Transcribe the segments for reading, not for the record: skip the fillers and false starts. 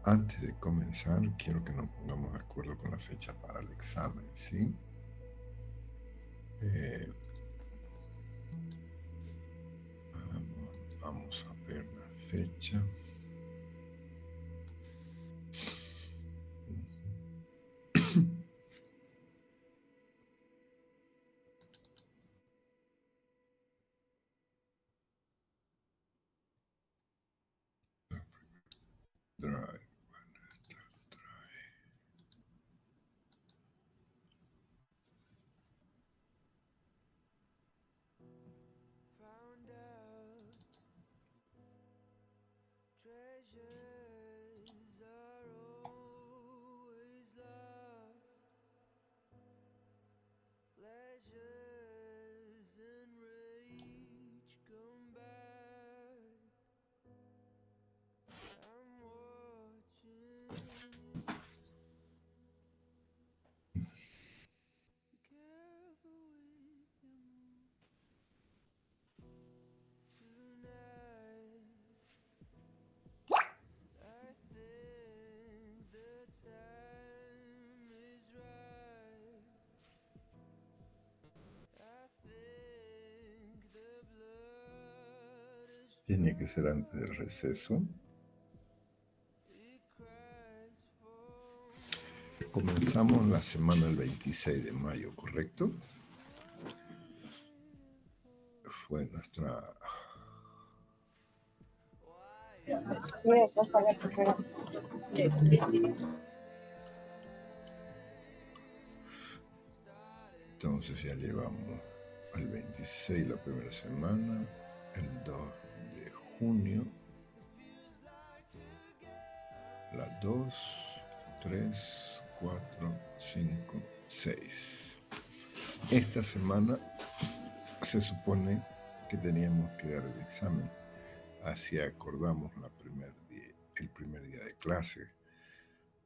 Antes de comenzar, quiero que nos pongamos de acuerdo con la fecha para el examen, ¿sí? Vamos a ver la fecha. Drive. Found out treasures are always lost. Pleasures and rage come back. I'm watching you. Be careful with your move tonight. I think the time is right. I think the blood is Tiene que ser antes del receso. it cries for more. Comenzamos la semana el 26 de mayo, ¿correcto? Fue nuestra... Entonces ya llevamos el 26 la primera semana, el 2 de junio, la 2, 3, 4, 5, 6. Esta semana se supone que teníamos que dar el examen. Así acordamos el primer día de clase.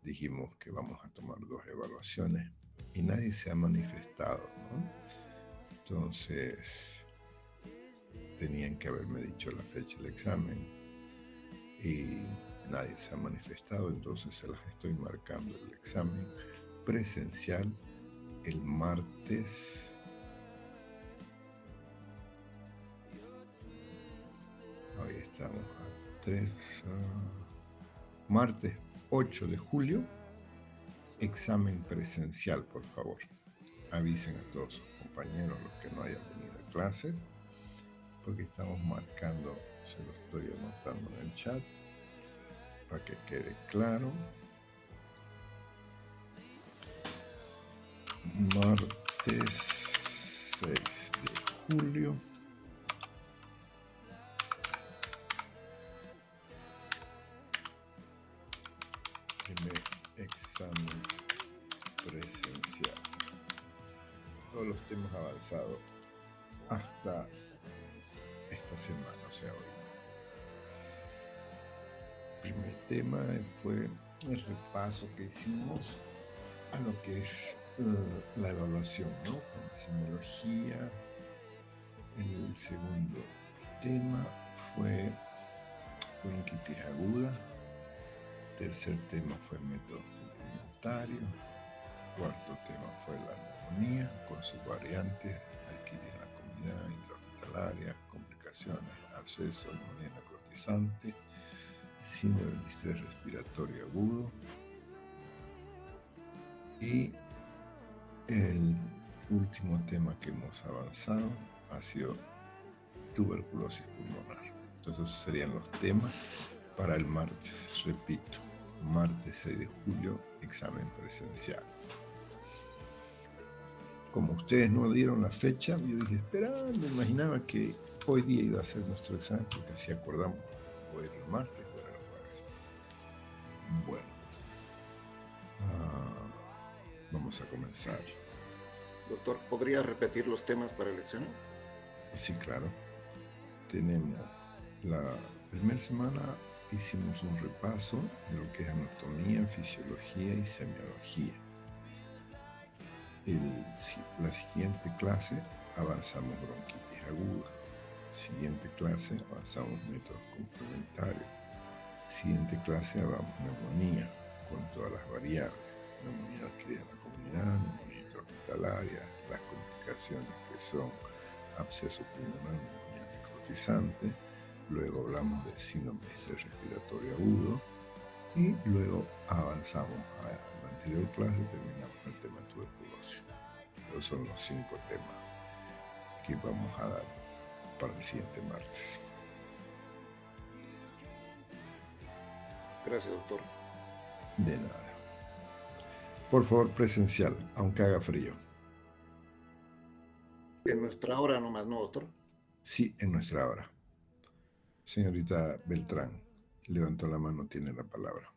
Dijimos que vamos a tomar 2 evaluaciones y nadie se ha manifestado, ¿no? Entonces, tenían que haberme dicho la fecha del examen y nadie se ha manifestado, entonces se las estoy marcando el examen presencial el martes. Ahí estamos a 3, martes 8 de julio, examen presencial, por favor. Avisen a todos sus compañeros, los que no hayan venido a clase, porque estamos marcando, se lo estoy anotando en el chat, para que quede claro. Martes 6 de julio. Primer examen presencial. Todos los temas avanzados hasta esta semana, o sea, hoy. El primer tema fue el repaso que hicimos a lo que es la evaluación, ¿no? Con semiología. El segundo tema fue bronquitis aguda. Tercer tema fue métodos complementarios. Cuarto tema fue la neumonía con sus variantes, adquirida en la comunidad intrahospitalaria, complicaciones, absceso, neumonía necrotizante, síndrome de distrés respiratorio agudo. Y el último tema que hemos avanzado ha sido tuberculosis pulmonar. Entonces serían los temas para el martes, repito, martes 6 de julio, examen presencial. Como ustedes no dieron la fecha, yo dije, espera, me imaginaba que hoy día iba a ser nuestro examen, porque así acordamos, o era el martes o era el jueves. Bueno, vamos a comenzar. Doctor, ¿podría repetir los temas para el examen? Sí, claro. Tenemos la primera semana, hicimos un repaso de lo que es anatomía, fisiología y semiología. La siguiente clase avanzamos bronquitis aguda. Siguiente clase avanzamos métodos complementarios. Siguiente clase hablamos neumonía con todas las variables. Neumonía adquirida en la comunidad, neumonía intrahospitalaria, las complicaciones que son absceso pulmonar, neumonía necrotizante. Luego hablamos del síndrome de estrés respiratorio agudo y luego avanzamos a la anterior clase, terminamos el tema de tuberculosis. Esos son los 5 temas que vamos a dar para el siguiente martes. Gracias, doctor. De nada. Por favor, presencial, aunque haga frío. En nuestra hora nomás, ¿no, doctor? Sí, en nuestra hora. Señorita Beltrán, levantó la mano, tiene la palabra.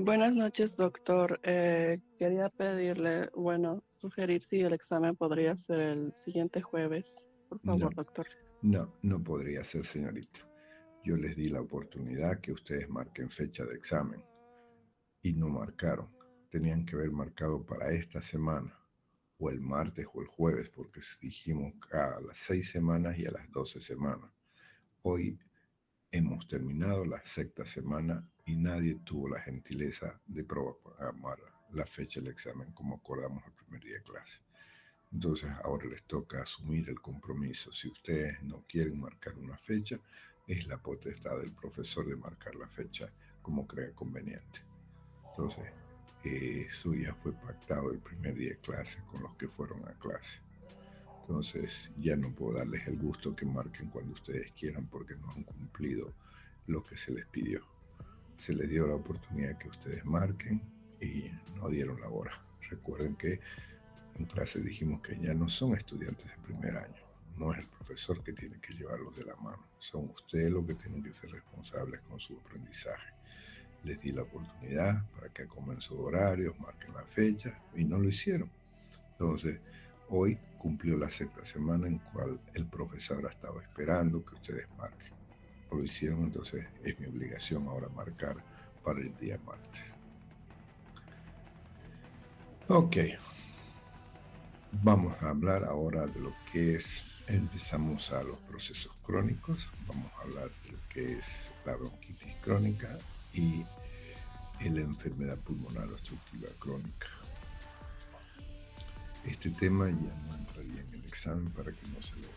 Buenas noches, doctor. Quería pedirle, sugerir si el examen podría ser el siguiente jueves. Por favor, doctor. No podría ser, señorita. Yo les di la oportunidad que ustedes marquen fecha de examen y no marcaron. Tenían que haber marcado para esta semana, o el martes o el jueves, porque dijimos a las 6 semanas y a las 12 semanas. Hoy hemos terminado la 6ª semana y nadie tuvo la gentileza de programar la fecha del examen como acordamos el primer día de clase. Entonces ahora les toca asumir el compromiso. Si ustedes no quieren marcar una fecha, es la potestad del profesor de marcar la fecha como crea conveniente. Entonces, eso ya fue pactado el primer día de clase con los que fueron a clase. Entonces, ya no puedo darles el gusto que marquen cuando ustedes quieran porque no han cumplido lo que se les pidió. Se les dio la oportunidad que ustedes marquen y no dieron la hora. Recuerden que en clase dijimos que ya no son estudiantes de primer año. No es el profesor que tiene que llevarlos de la mano. Son ustedes los que tienen que ser responsables con su aprendizaje. Les di la oportunidad para que acomoden sus horarios, marquen la fecha y no lo hicieron. Entonces, hoy cumplió la 6ª semana en cual el profesor estaba esperando que ustedes marquen. No lo hicieron, entonces es mi obligación ahora marcar para el día martes. Ok. Vamos a hablar ahora de lo que es, empezamos a los procesos crónicos, vamos a hablar de lo que es la bronquitis crónica y la enfermedad pulmonar obstructiva crónica. Este tema ya no entraría en el examen para que no se le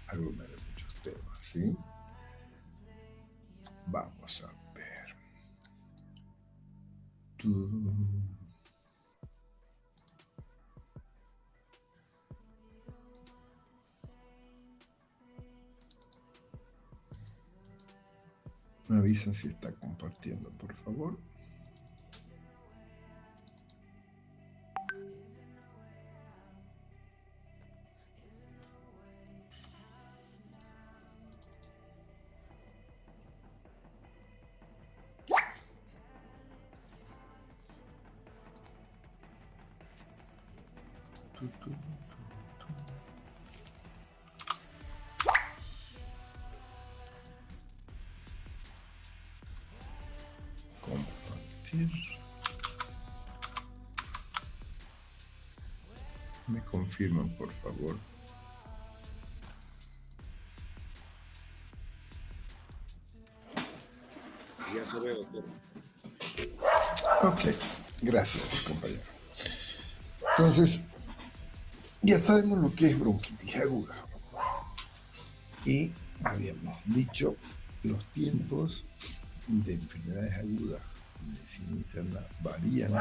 aglomeren muchos temas, ¿sí? Vamos a ver. Me avisan si está compartiendo, por favor. Compartir. Me confirman, por favor. Ya se ve, doctor. Ok, gracias, compañero. Entonces, ya sabemos lo que es bronquitis aguda. Y habíamos dicho los tiempos de enfermedades agudas en medicina interna varían.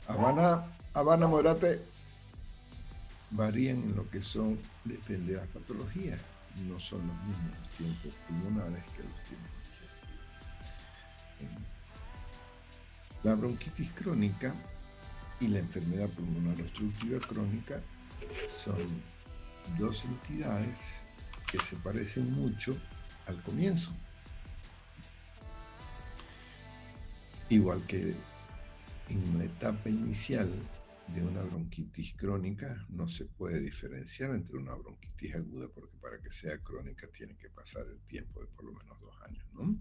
Habana, Morate, varían en lo que son, depende de las patologías. No son los mismos los tiempos pulmonares que los tiempos digestivos. La bronquitis crónica y la enfermedad pulmonar obstructiva crónica son dos entidades que se parecen mucho al comienzo. Igual que en la etapa inicial de una bronquitis crónica no se puede diferenciar entre una bronquitis aguda porque para que sea crónica tiene que pasar el tiempo de por lo menos 2 años, ¿no?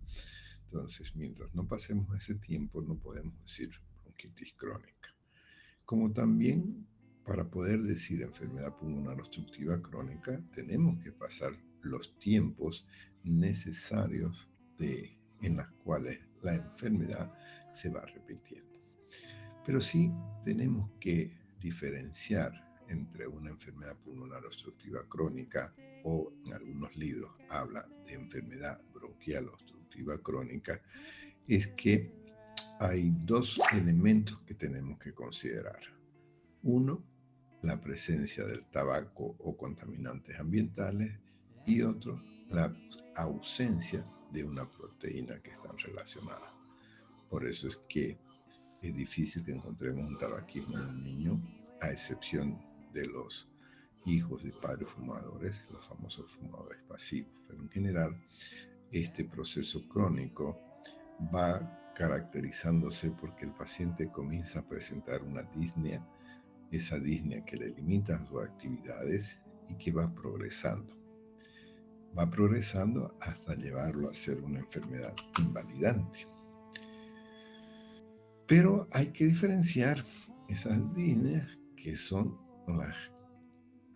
Entonces, mientras no pasemos ese tiempo, no podemos decir bronquitis crónica. Como también, para poder decir enfermedad pulmonar obstructiva crónica, tenemos que pasar los tiempos necesarios en las cuales la enfermedad se va repitiendo. Pero sí tenemos que diferenciar entre una enfermedad pulmonar obstructiva crónica, o en algunos libros hablan de enfermedad bronquial obstructiva crónica, es que hay dos elementos que tenemos que considerar. Uno, la presencia del tabaco o contaminantes ambientales, y otro, la ausencia de una proteína que están relacionadas. Por eso es que es difícil que encontremos un tabaquismo en un niño, a excepción de los hijos de padres fumadores, los famosos fumadores pasivos. Pero en general, este proceso crónico va caracterizándose porque el paciente comienza a presentar una disnea, esa disnea que le limita sus actividades y que va progresando. Va progresando hasta llevarlo a ser una enfermedad invalidante. Pero hay que diferenciar esas disneas que son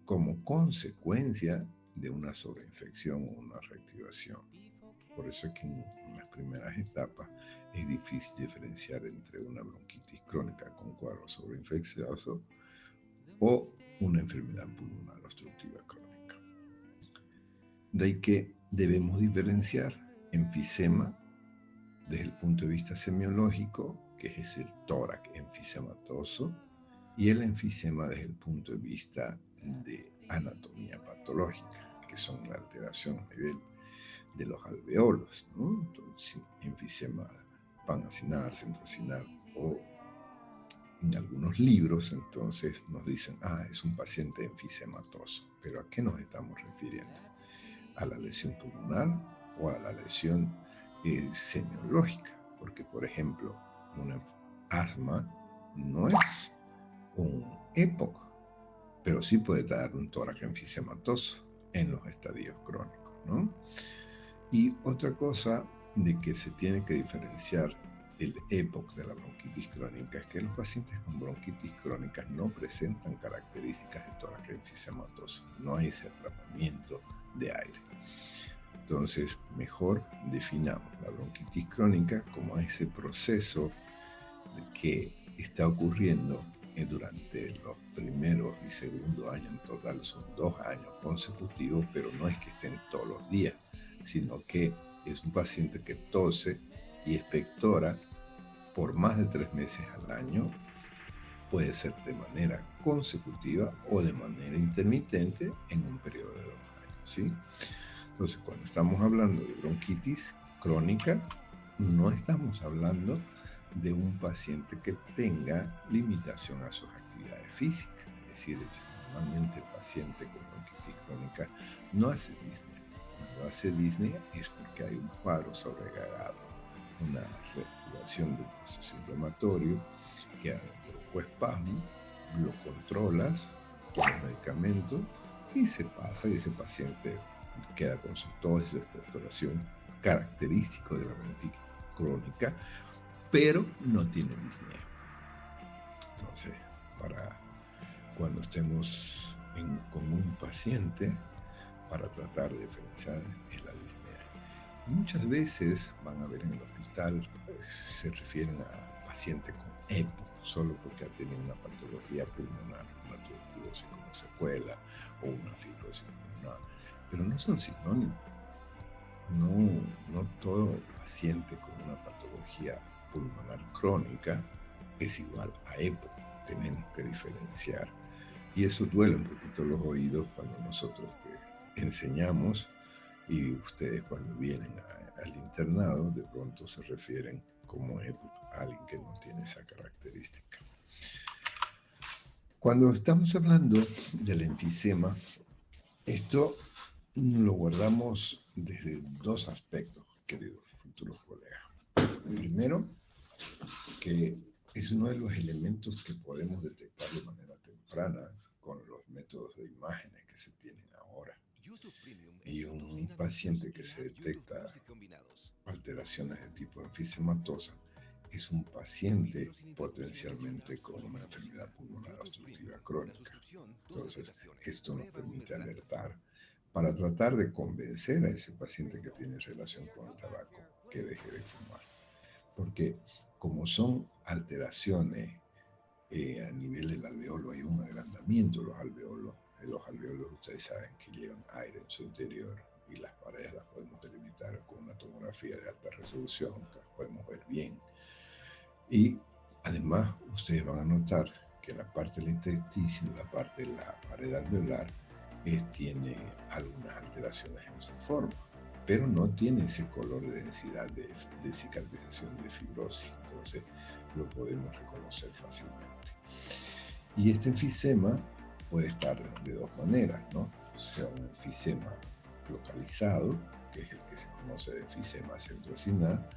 como consecuencia de una sobreinfección o una reactivación. Por eso es que en las primeras etapas es difícil diferenciar entre una bronquitis crónica con cuadro sobreinfeccioso o una enfermedad pulmonar obstructiva crónica. De ahí que debemos diferenciar enfisema desde el punto de vista semiológico, que es el tórax enfisematoso, y el enfisema desde el punto de vista de anatomía patológica, que son la alteración a nivel de los alveolos, ¿no? Entonces, enfisema panacinar, centrocinar, o en algunos libros entonces nos dicen, es un paciente enfisematoso. ¿Pero a qué nos estamos refiriendo? ¿A la lesión pulmonar o a la lesión semiológica? Porque, por ejemplo, un asma no es un EPOC, pero sí puede dar un tórax enfisematoso en los estadios crónicos, ¿no? Y otra cosa de que se tiene que diferenciar el EPOC de la bronquitis crónica es que los pacientes con bronquitis crónica no presentan características de tórax enfisematoso, no hay ese atrapamiento de aire. Entonces, mejor definamos la bronquitis crónica como ese proceso que está ocurriendo durante los primeros y segundo años, en total son 2 años consecutivos, pero no es que estén todos los días, sino que es un paciente que tose y expectora por más de 3 meses al año, puede ser de manera consecutiva o de manera intermitente en un periodo de 2 años, ¿sí? Entonces, cuando estamos hablando de bronquitis crónica, no estamos hablando de un paciente que tenga limitación a sus actividades físicas. Es decir, normalmente el paciente con bronquitis crónica no hace disnea. Cuando hace disnea es porque hay un cuadro sobrecargado, una reactivación del proceso inflamatorio que provocó espasmo, lo controlas con los medicamentos y se pasa, y ese paciente queda con su tos y su expectoración característico de la bronquitis crónica, pero no tiene disnea. Entonces, para cuando estemos con un paciente, para tratar de diferenciar es la disnea. Muchas veces van a ver en el hospital, se refieren a pacientes con EPO, solo porque ha tenido una patología pulmonar, una tuberculosis como secuela o una fibrosis pulmonar, pero no son sinónimos. No todo paciente con una patología pulmonar crónica es igual a EPO. Tenemos que diferenciar. Y eso duele un poquito los oídos cuando nosotros enseñamos, y ustedes cuando vienen al internado de pronto se refieren como EPO a alguien que no tiene esa característica. Cuando estamos hablando del enfisema, esto lo guardamos desde 2 aspectos, queridos futuros colegas. Primero, que es uno de los elementos que podemos detectar de manera temprana con los métodos de imágenes que se tienen ahora. Y un paciente que se detecta alteraciones de tipo enfisematosa es un paciente potencialmente con una enfermedad pulmonar obstructiva crónica. Entonces, esto nos permite alertar para tratar de convencer a ese paciente que tiene relación con el tabaco que deje de fumar. Porque como son alteraciones a nivel del alveolo, hay un agrandamiento de los alveolos. Los alveolos, ustedes saben que llevan aire en su interior y las paredes las podemos delimitar con una tomografía de alta resolución, que las podemos ver bien. Y además, ustedes van a notar que la parte del intestino, la parte de la pared alveolar, tiene algunas alteraciones en su forma, pero no tiene ese color de densidad de cicatrización de fibrosis. Entonces, lo podemos reconocer fácilmente. Y este enfisema puede estar de dos maneras, ¿no? O sea, un enfisema localizado, que es el que se conoce de enfisema centrocinal,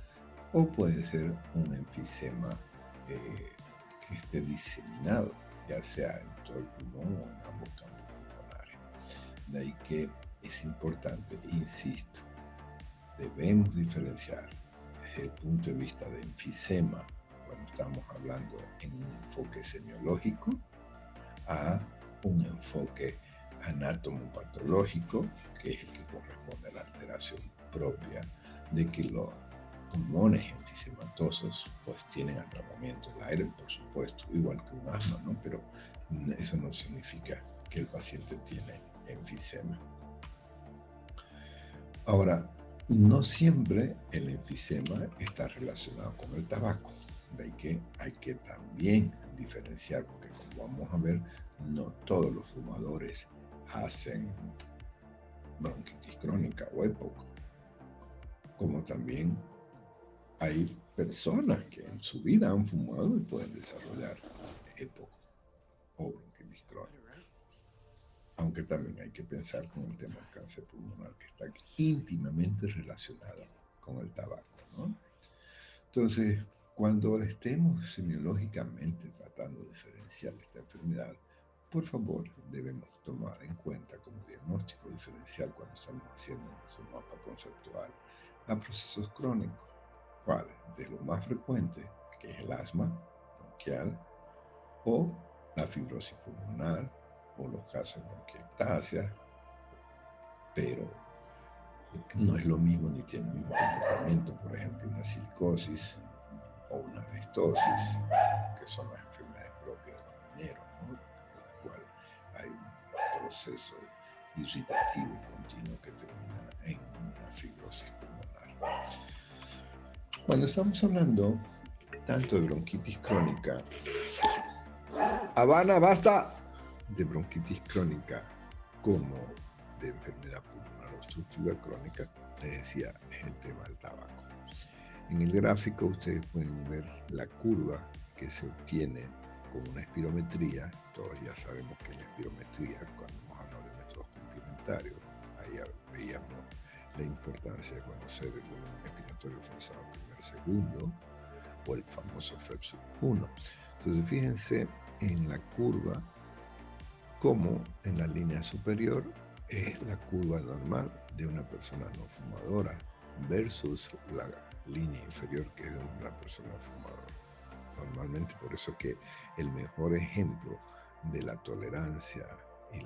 o puede ser un enfisema que esté diseminado, ya sea en todo el pulmón o en ambos campos pulmonares. De ahí que es importante, insisto, debemos diferenciar desde el punto de vista de enfisema, cuando estamos hablando en un enfoque semiológico, a un enfoque anatomopatológico, que es el que corresponde a la alteración propia de que los pulmones enfisematosos pues tienen atrapamiento del aire, por supuesto, igual que un asma, ¿no? Pero eso no significa que el paciente tiene enfisema. Ahora, no siempre el enfisema está relacionado con el tabaco. De ahí que hay que también diferenciar, porque como vamos a ver, no todos los fumadores hacen bronquitis crónica o EPOC, como también hay personas que en su vida han fumado y pueden desarrollar EPOC o bronquitis crónica. Aunque también hay que pensar con el tema del cáncer pulmonar, que está íntimamente relacionado con el tabaco, ¿no? Entonces, cuando estemos semiológicamente tratando de diferenciar esta enfermedad, por favor, debemos tomar en cuenta como diagnóstico diferencial cuando estamos haciendo nuestro mapa conceptual a procesos crónicos. ¿Cuál? De lo más frecuente, que es el asma bronquial o la fibrosis pulmonar o los casos de bronquiectasia, pero no es lo mismo ni tiene el mismo comportamiento, por ejemplo, una silicosis o una anestosis, que son las enfermedades propias de los mineros, ¿no? En la cual hay un proceso irritativo y continuo que termina en una fibrosis pulmonar. Cuando estamos hablando tanto de bronquitis crónica, Habana, basta, de bronquitis crónica como de enfermedad pulmonar obstructiva crónica, les decía, es el tema del tabaco. En el gráfico ustedes pueden ver la curva que se obtiene con una espirometría. Todos ya sabemos que la espirometría, cuando hemos hablado de métodos complementarios, ahí veíamos la importancia de conocer el volumen expiratorio forzado primer segundo, o el famoso FEP1. Entonces fíjense en la curva como en la línea superior es la curva normal de una persona no fumadora versus la línea inferior que es de una persona fumadora. Normalmente por eso que el mejor ejemplo de la tolerancia y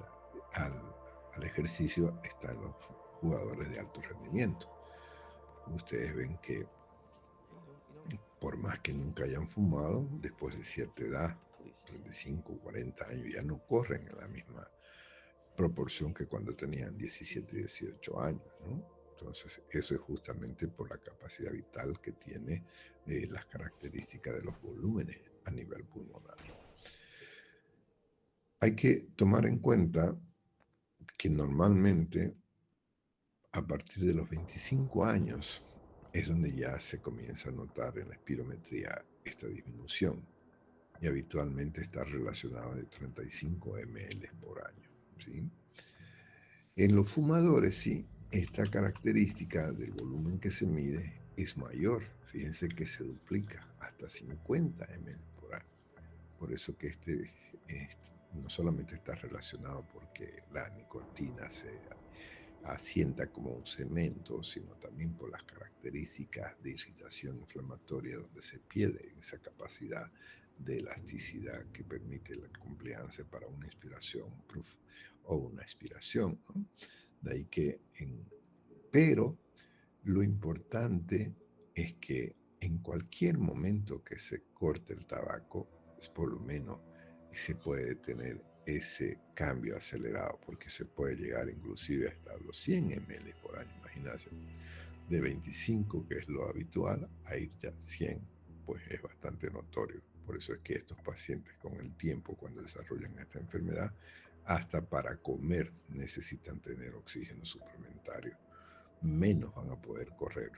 al ejercicio está en los jugadores de alto rendimiento. Ustedes ven que por más que nunca hayan fumado, después de cierta edad, 35, 40 años, ya no corren en la misma proporción que cuando tenían 17 y 18 años, ¿no? Entonces, eso es justamente por la capacidad vital que tiene las características de los volúmenes a nivel pulmonar. Hay que tomar en cuenta que normalmente a partir de los 25 años es donde ya se comienza a notar en la espirometría esta disminución y habitualmente está relacionado de 35 ml por año, ¿sí? En los fumadores, sí, esta característica del volumen que se mide es mayor. Fíjense que se duplica hasta 50 ml por año. Por eso que no solamente está relacionado porque la nicotina se asienta como un cemento, sino también por las características de irritación inflamatoria donde se pierde esa capacidad de elasticidad que permite la compliance para una inspiración o una expiración, ¿no? De ahí que pero lo importante es que en cualquier momento que se corte el tabaco, es por lo menos se puede tener ese cambio acelerado, porque se puede llegar inclusive hasta los 100 ml por año, imagínate, de 25, que es lo habitual, a ir ya a 100, pues es bastante notorio. Por eso es que estos pacientes con el tiempo, cuando desarrollan esta enfermedad, hasta para comer necesitan tener oxígeno suplementario. Menos van a poder correr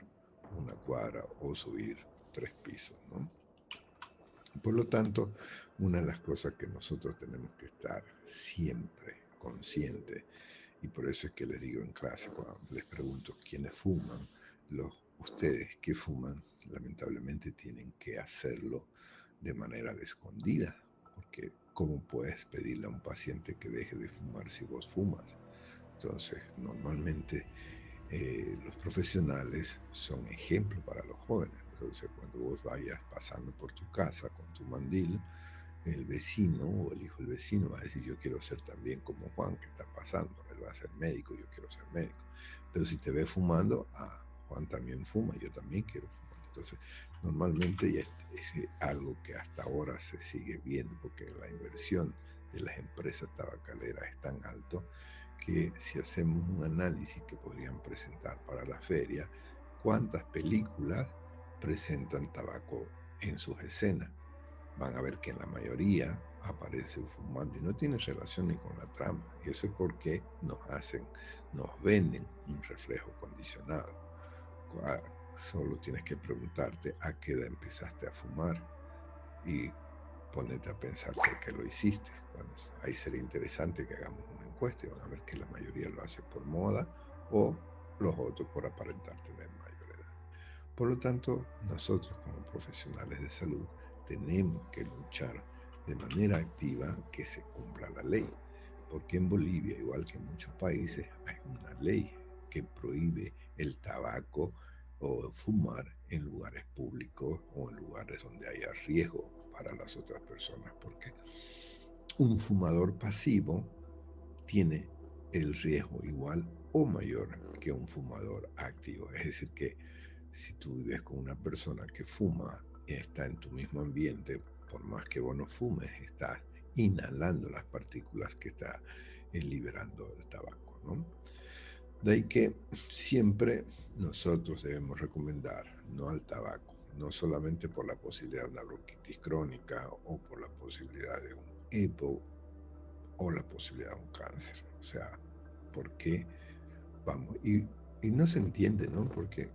una cuadra o subir 3 pisos, ¿no? Por lo tanto, una de las cosas que nosotros tenemos que estar siempre conscientes, y por eso es que les digo en clase, cuando les pregunto quiénes fuman, ustedes que fuman, lamentablemente tienen que hacerlo de manera escondida, porque ¿cómo puedes pedirle a un paciente que deje de fumar si vos fumas? Entonces, normalmente los profesionales son ejemplo para los jóvenes. Entonces, cuando vos vayas pasando por tu casa con tu mandil, el vecino o el hijo del vecino va a decir, yo quiero ser también como Juan, que está pasando, él va a ser médico, yo quiero ser médico. Pero si te ve fumando, Juan también fuma, yo también quiero fumar. Entonces, normalmente ya es algo que hasta ahora se sigue viendo, porque la inversión de las empresas tabacaleras es tan alto que si hacemos un análisis que podrían presentar para la feria, ¿cuántas películas presentan tabaco en sus escenas? Van a ver que en la mayoría aparecen fumando y no tiene relación ni con la trama. Y eso es porque nos venden un reflejo condicionado. Solo tienes que preguntarte a qué edad empezaste a fumar y ponerte a pensar por qué lo hiciste. Bueno, ahí sería interesante que hagamos una encuesta y van a ver que la mayoría lo hace por moda o los otros por aparentar tener mayor edad. Por lo tanto, nosotros como profesionales de salud tenemos que luchar de manera activa que se cumpla la ley, porque en Bolivia, igual que en muchos países, hay una ley que prohíbe el tabaco o fumar en lugares públicos o en lugares donde haya riesgo para las otras personas, porque un fumador pasivo tiene el riesgo igual o mayor que un fumador activo. Es decir, que si tú vives con una persona que fuma y está en tu mismo ambiente, por más que vos no fumes, estás inhalando las partículas que está liberando el tabaco, ¿no? De ahí que siempre nosotros debemos recomendar no al tabaco, no solamente por la posibilidad de una bronquitis crónica o por la posibilidad de un EPO o la posibilidad de un cáncer. O sea, ¿por qué vamos? Y no se entiende, ¿no? Porque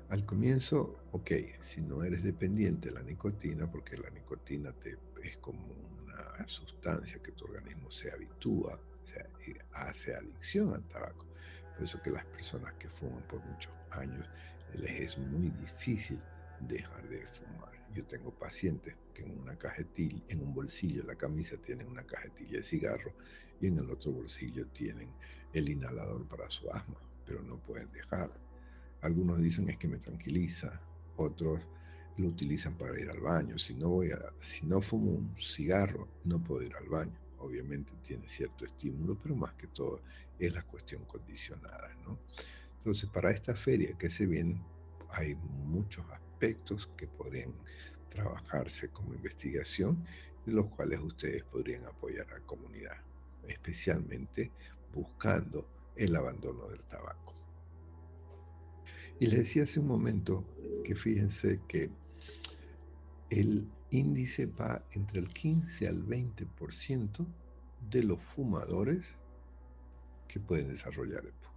al comienzo, ok, si no eres dependiente de la nicotina, porque la nicotina es como una sustancia que tu organismo se habitúa, o sea, y hace adicción al tabaco. Por eso que las personas que fuman por muchos años les es muy difícil dejar de fumar. Yo tengo pacientes que en una cajetilla, en un bolsillo de la camisa tienen una cajetilla de cigarro y en el otro bolsillo tienen el inhalador para su asma, pero no pueden dejar. Algunos dicen es que me tranquiliza, otros lo utilizan para ir al baño. Si no fumo un cigarro, no puedo ir al baño. Obviamente tiene cierto estímulo, pero más que todo es la cuestión condicionada, ¿no? Entonces, para esta feria que se viene, hay muchos aspectos que podrían trabajarse como investigación, de los cuales ustedes podrían apoyar a la comunidad, especialmente buscando el abandono del tabaco. Y les decía hace un momento que fíjense que el índice va entre el 15 al 20% de los fumadores que pueden desarrollar EPO.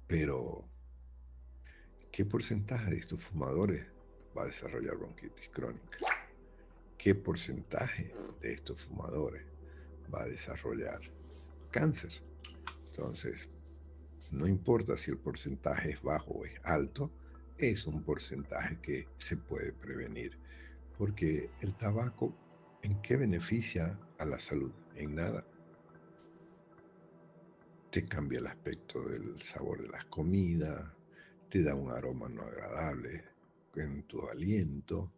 Pero, ¿qué porcentaje de estos fumadores va a desarrollar bronquitis crónica? ¿Qué porcentaje de estos fumadores va a desarrollar cáncer? Entonces, no importa si el porcentaje es bajo o es alto, es un porcentaje que se puede prevenir. Porque el tabaco, ¿en qué beneficia a la salud? En nada. Te cambia el aspecto del sabor de las comidas, te da un aroma no agradable en tu aliento,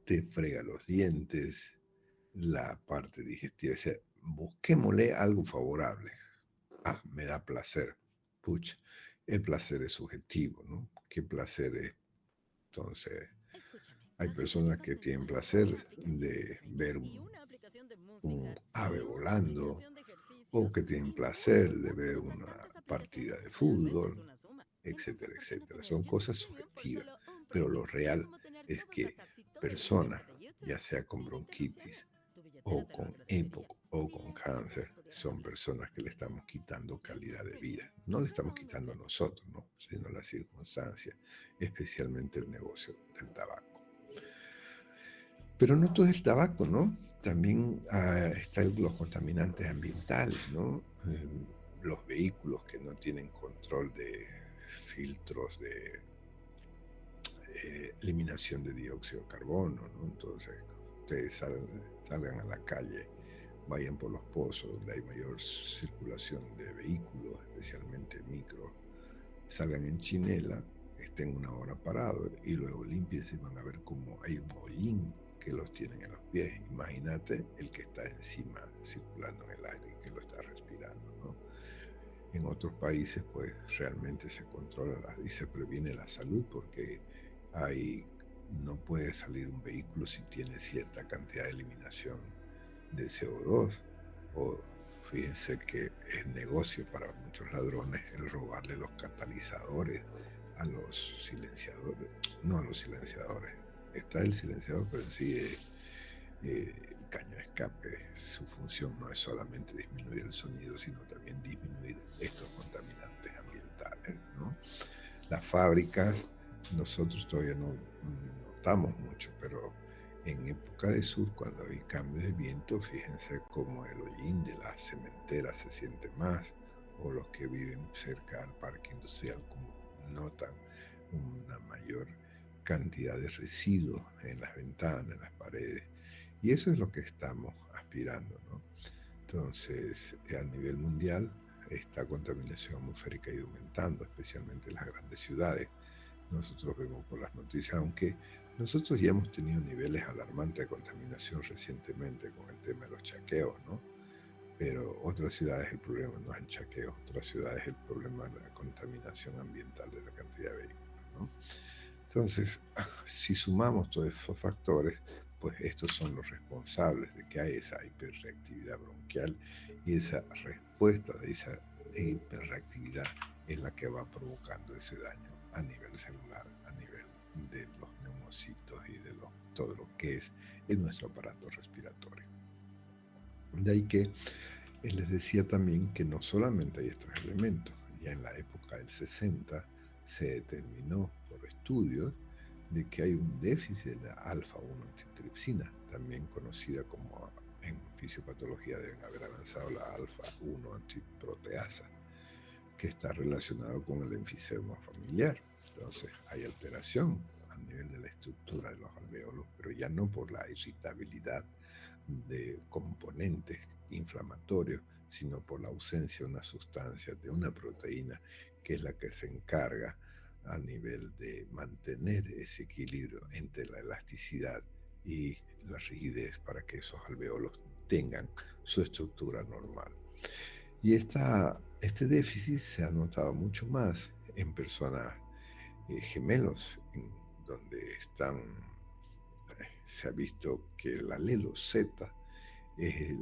te frega los dientes, la parte digestiva. O sea, busquémosle algo favorable. Ah, me da placer. Puch, el placer es subjetivo, ¿no? ¿Qué placer es? Entonces, hay personas que tienen placer de ver un ave volando, o que tienen placer de ver una partida de fútbol, etcétera, etcétera. Son cosas subjetivas, pero lo real es que personas, ya sea con bronquitis o con EPOC o con cáncer, son personas que le estamos quitando calidad de vida. No le estamos quitando a nosotros, ¿no? Sino las circunstancias, especialmente el negocio del tabaco. Pero no todo es tabaco, ¿no? También están los contaminantes ambientales, ¿no? Los vehículos que no tienen control de filtros de eliminación de dióxido de carbono, ¿no? Entonces, ustedes salgan a la calle, vayan por los pozos donde hay mayor circulación de vehículos, especialmente micro, salgan en chinela, estén una hora parados y luego limpiense y van a ver cómo hay un hollín que los tienen en los pies. Imagínate el que está encima circulando en el aire y que lo está respirando, ¿no? En otros países pues realmente se controla y se previene la salud porque no puede salir un vehículo si tiene cierta cantidad de eliminación de CO2. O fíjense que es negocio para muchos ladrones el robarle los catalizadores a los silenciadores. No a los silenciadores. Está el silenciador, pero sí el caño de escape. Su función no es solamente disminuir el sonido, sino también disminuir estos contaminantes ambientales, ¿no? Las fábricas, nosotros todavía no notamos mucho, pero en época de sur, cuando hay cambios de viento, fíjense cómo el hollín de las cementeras se siente más, o los que viven cerca al parque industrial, como notan una mayor cantidad de residuos en las ventanas, en las paredes. Y eso es lo que estamos aspirando, ¿no? Entonces, a nivel mundial, esta contaminación atmosférica ha ido aumentando, especialmente en las grandes ciudades. Nosotros vemos por las noticias, aunque nosotros ya hemos tenido niveles alarmantes de contaminación recientemente con el tema de los chaqueos, ¿no? Pero otras ciudades el problema no es el chaqueo, otras ciudades el problema es la contaminación ambiental de la cantidad de vehículos, ¿no? Entonces, si sumamos todos esos factores, pues estos son los responsables de que hay esa hiperreactividad bronquial, y esa respuesta de esa hiperreactividad es la que va provocando ese daño a nivel celular, a nivel de los neumocitos y de todo lo que es en nuestro aparato respiratorio. De ahí que les decía también que no solamente hay estos elementos. Ya en la época del 60 se determinó por estudios de que hay un déficit de la alfa-1 antitripsina, también conocida como en fisiopatología deben haber avanzado la alfa-1 antiproteasa, que está relacionado con el enfisema familiar. Entonces hay alteración a nivel de la estructura de los alvéolos, pero ya no por la irritabilidad de componentes inflamatorios, sino por la ausencia de una sustancia, de una proteína, que es la que se encarga a nivel de mantener ese equilibrio entre la elasticidad y la rigidez para que esos alvéolos tengan su estructura normal. Y este déficit se ha notado mucho más en personas gemelos, en donde se ha visto que el alelo Z es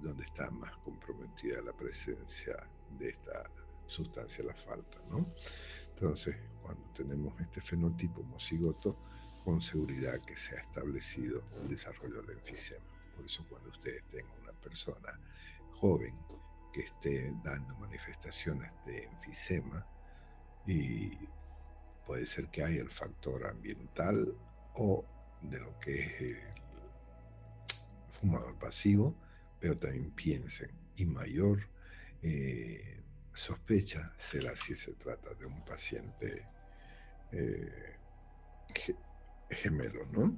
donde está más comprometida la presencia de esta sustancia, la falta, ¿no? Entonces, cuando tenemos este fenotipo homocigoto, con seguridad que se ha establecido el desarrollo del enfisema. Por eso cuando ustedes tengan una persona joven que esté dando manifestaciones de enfisema, y puede ser que haya el factor ambiental o de lo que es el fumador pasivo, pero también piensen, y mayor sospecha será si se trata de un paciente gemelo, ¿no?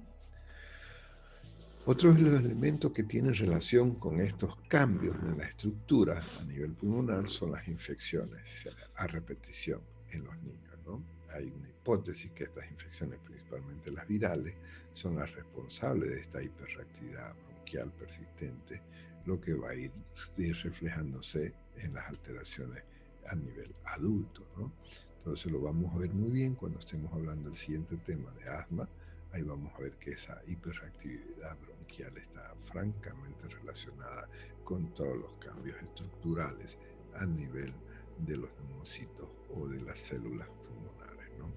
Otro de los elementos que tienen relación con estos cambios en la estructura a nivel pulmonar son las infecciones a repetición en los niños, ¿no? Hay una hipótesis que estas infecciones, principalmente las virales, son las responsables de esta hiperreactividad bronquial persistente lo que va a ir reflejándose en las alteraciones a nivel adulto, ¿no? Entonces lo vamos a ver muy bien cuando estemos hablando del siguiente tema de asma. Ahí vamos a ver que esa hiperactividad bronquial está francamente relacionada con todos los cambios estructurales a nivel de los neumocitos o de las células pulmonares, ¿no?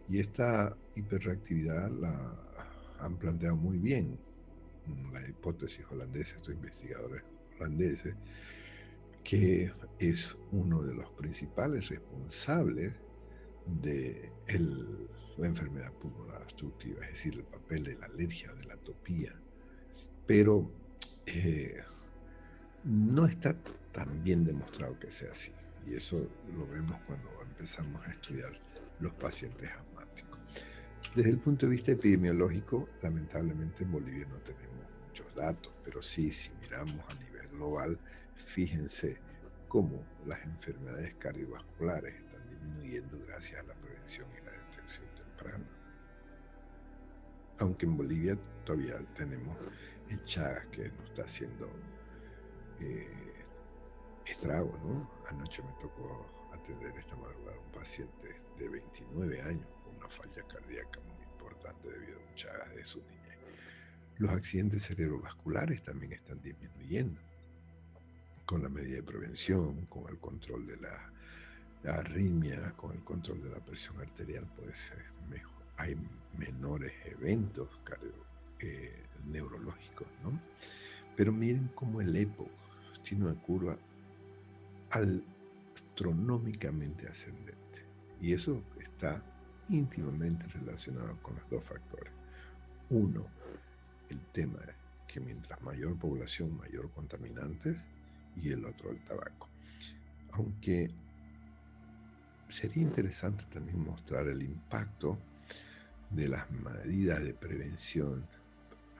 Y esta hiperreactividad la han planteado muy bien la hipótesis holandesa, estos investigadores holandeses, que es uno de los principales responsables de la enfermedad pulmonar obstructiva, es decir, el papel de la alergia o de la atopía. Pero no está tan bien demostrado que sea así. Y eso lo vemos cuando empezamos a estudiar los pacientes asmáticos. Desde el punto de vista epidemiológico, lamentablemente en Bolivia no tenemos muchos datos, pero sí, si miramos a nivel global, fíjense cómo las enfermedades cardiovasculares están disminuyendo gracias a la prevención y la detección temprana. Aunque en Bolivia todavía tenemos el Chagas que nos está haciendo estrago, ¿no? Anoche me tocó atender esta madrugada a un paciente de 29 años con una falla cardíaca muy importante debido a un Chagas de su niñez. Los accidentes cerebrovasculares también están disminuyendo con la medida de prevención, con el control de la arritmia, con el control de la presión arterial, puede ser mejor. Hay menores eventos neurológicos, ¿no? Pero miren cómo el EPO tiene una curva astronómicamente ascendente. Y eso está íntimamente relacionado con los dos factores. Uno, el tema que mientras mayor población, mayor contaminantes, y el otro, el tabaco. Aunque sería interesante también mostrar el impacto de las medidas de prevención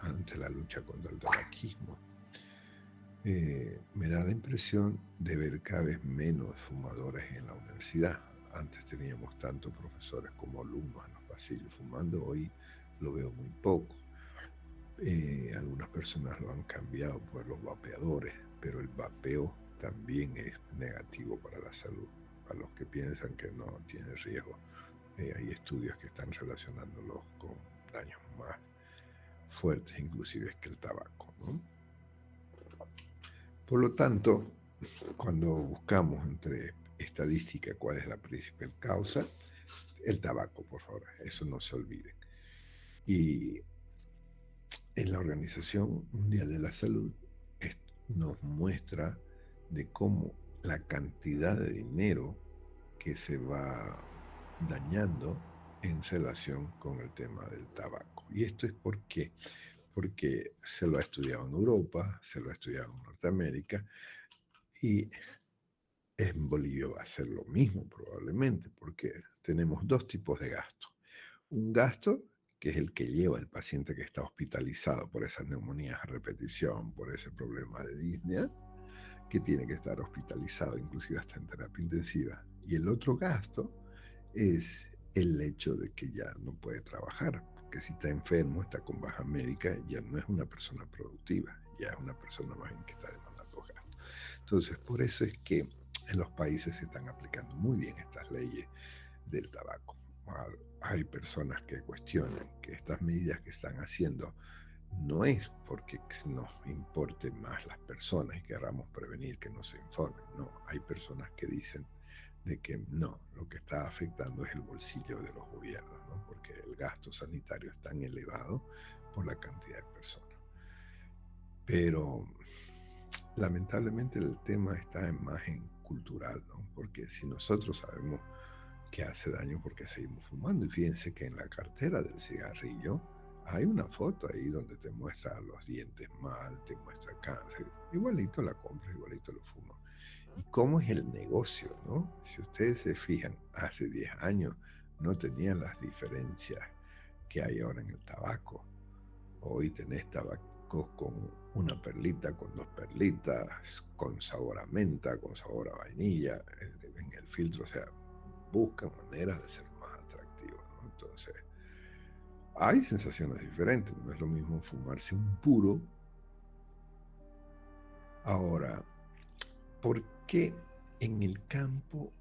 ante la lucha contra el tabaquismo. Me da la impresión de ver cada vez menos fumadores en la universidad. Antes teníamos tanto profesores como alumnos en los pasillos fumando, hoy lo veo muy poco. Algunas personas lo han cambiado por los vapeadores, pero el vapeo también es negativo para la salud. A los que piensan que no tiene riesgo, hay estudios que están relacionándolos con daños más fuertes, inclusive que el tabaco, ¿no? Por lo tanto, cuando buscamos entre estadística cuál es la principal causa, el tabaco, por favor, eso no se olvide. Y en la Organización Mundial de la Salud nos muestra de cómo la cantidad de dinero que se va dañando en relación con el tema del tabaco. Y esto es porque se lo ha estudiado en Europa, se lo ha estudiado en Norteamérica, y en Bolivia va a ser lo mismo probablemente, porque tenemos dos tipos de gasto. Un gasto que es el que lleva al paciente que está hospitalizado por esas neumonías a repetición, por ese problema de disnea, que tiene que estar hospitalizado, inclusive hasta en terapia intensiva. Y el otro gasto es el hecho de que ya no puede trabajar, porque si está enfermo, está con baja médica, ya no es una persona productiva, ya es una persona más bien que está demandando gastos. Entonces, por eso es que en los países se están aplicando muy bien estas leyes del tabaco. Hay personas que cuestionan que estas medidas que están haciendo no es porque nos importen más las personas y queramos prevenir que no se informen. No, hay personas que dicen de que no, lo que está afectando es el bolsillo de los gobiernos, ¿no? Porque el gasto sanitario es tan elevado por la cantidad de personas. Pero lamentablemente el tema está más en cultural, ¿no? Porque si nosotros sabemos que hace daño, porque seguimos fumando, y fíjense que en la cartera del cigarrillo hay una foto ahí donde te muestra los dientes mal, te muestra cáncer, igualito la compra, igualito lo fumo. ¿Y cómo es el negocio, no? Si ustedes se fijan, hace 10 años no tenían las diferencias que hay ahora en el tabaco. Hoy tenés tabacos con una perlita, con dos perlitas, con sabor a menta, con sabor a vainilla, en el filtro, o sea, buscan maneras de ser más atractivos, ¿no? Entonces, hay sensaciones diferentes. No es lo mismo fumarse un puro Ahora, ¿por qué en el campo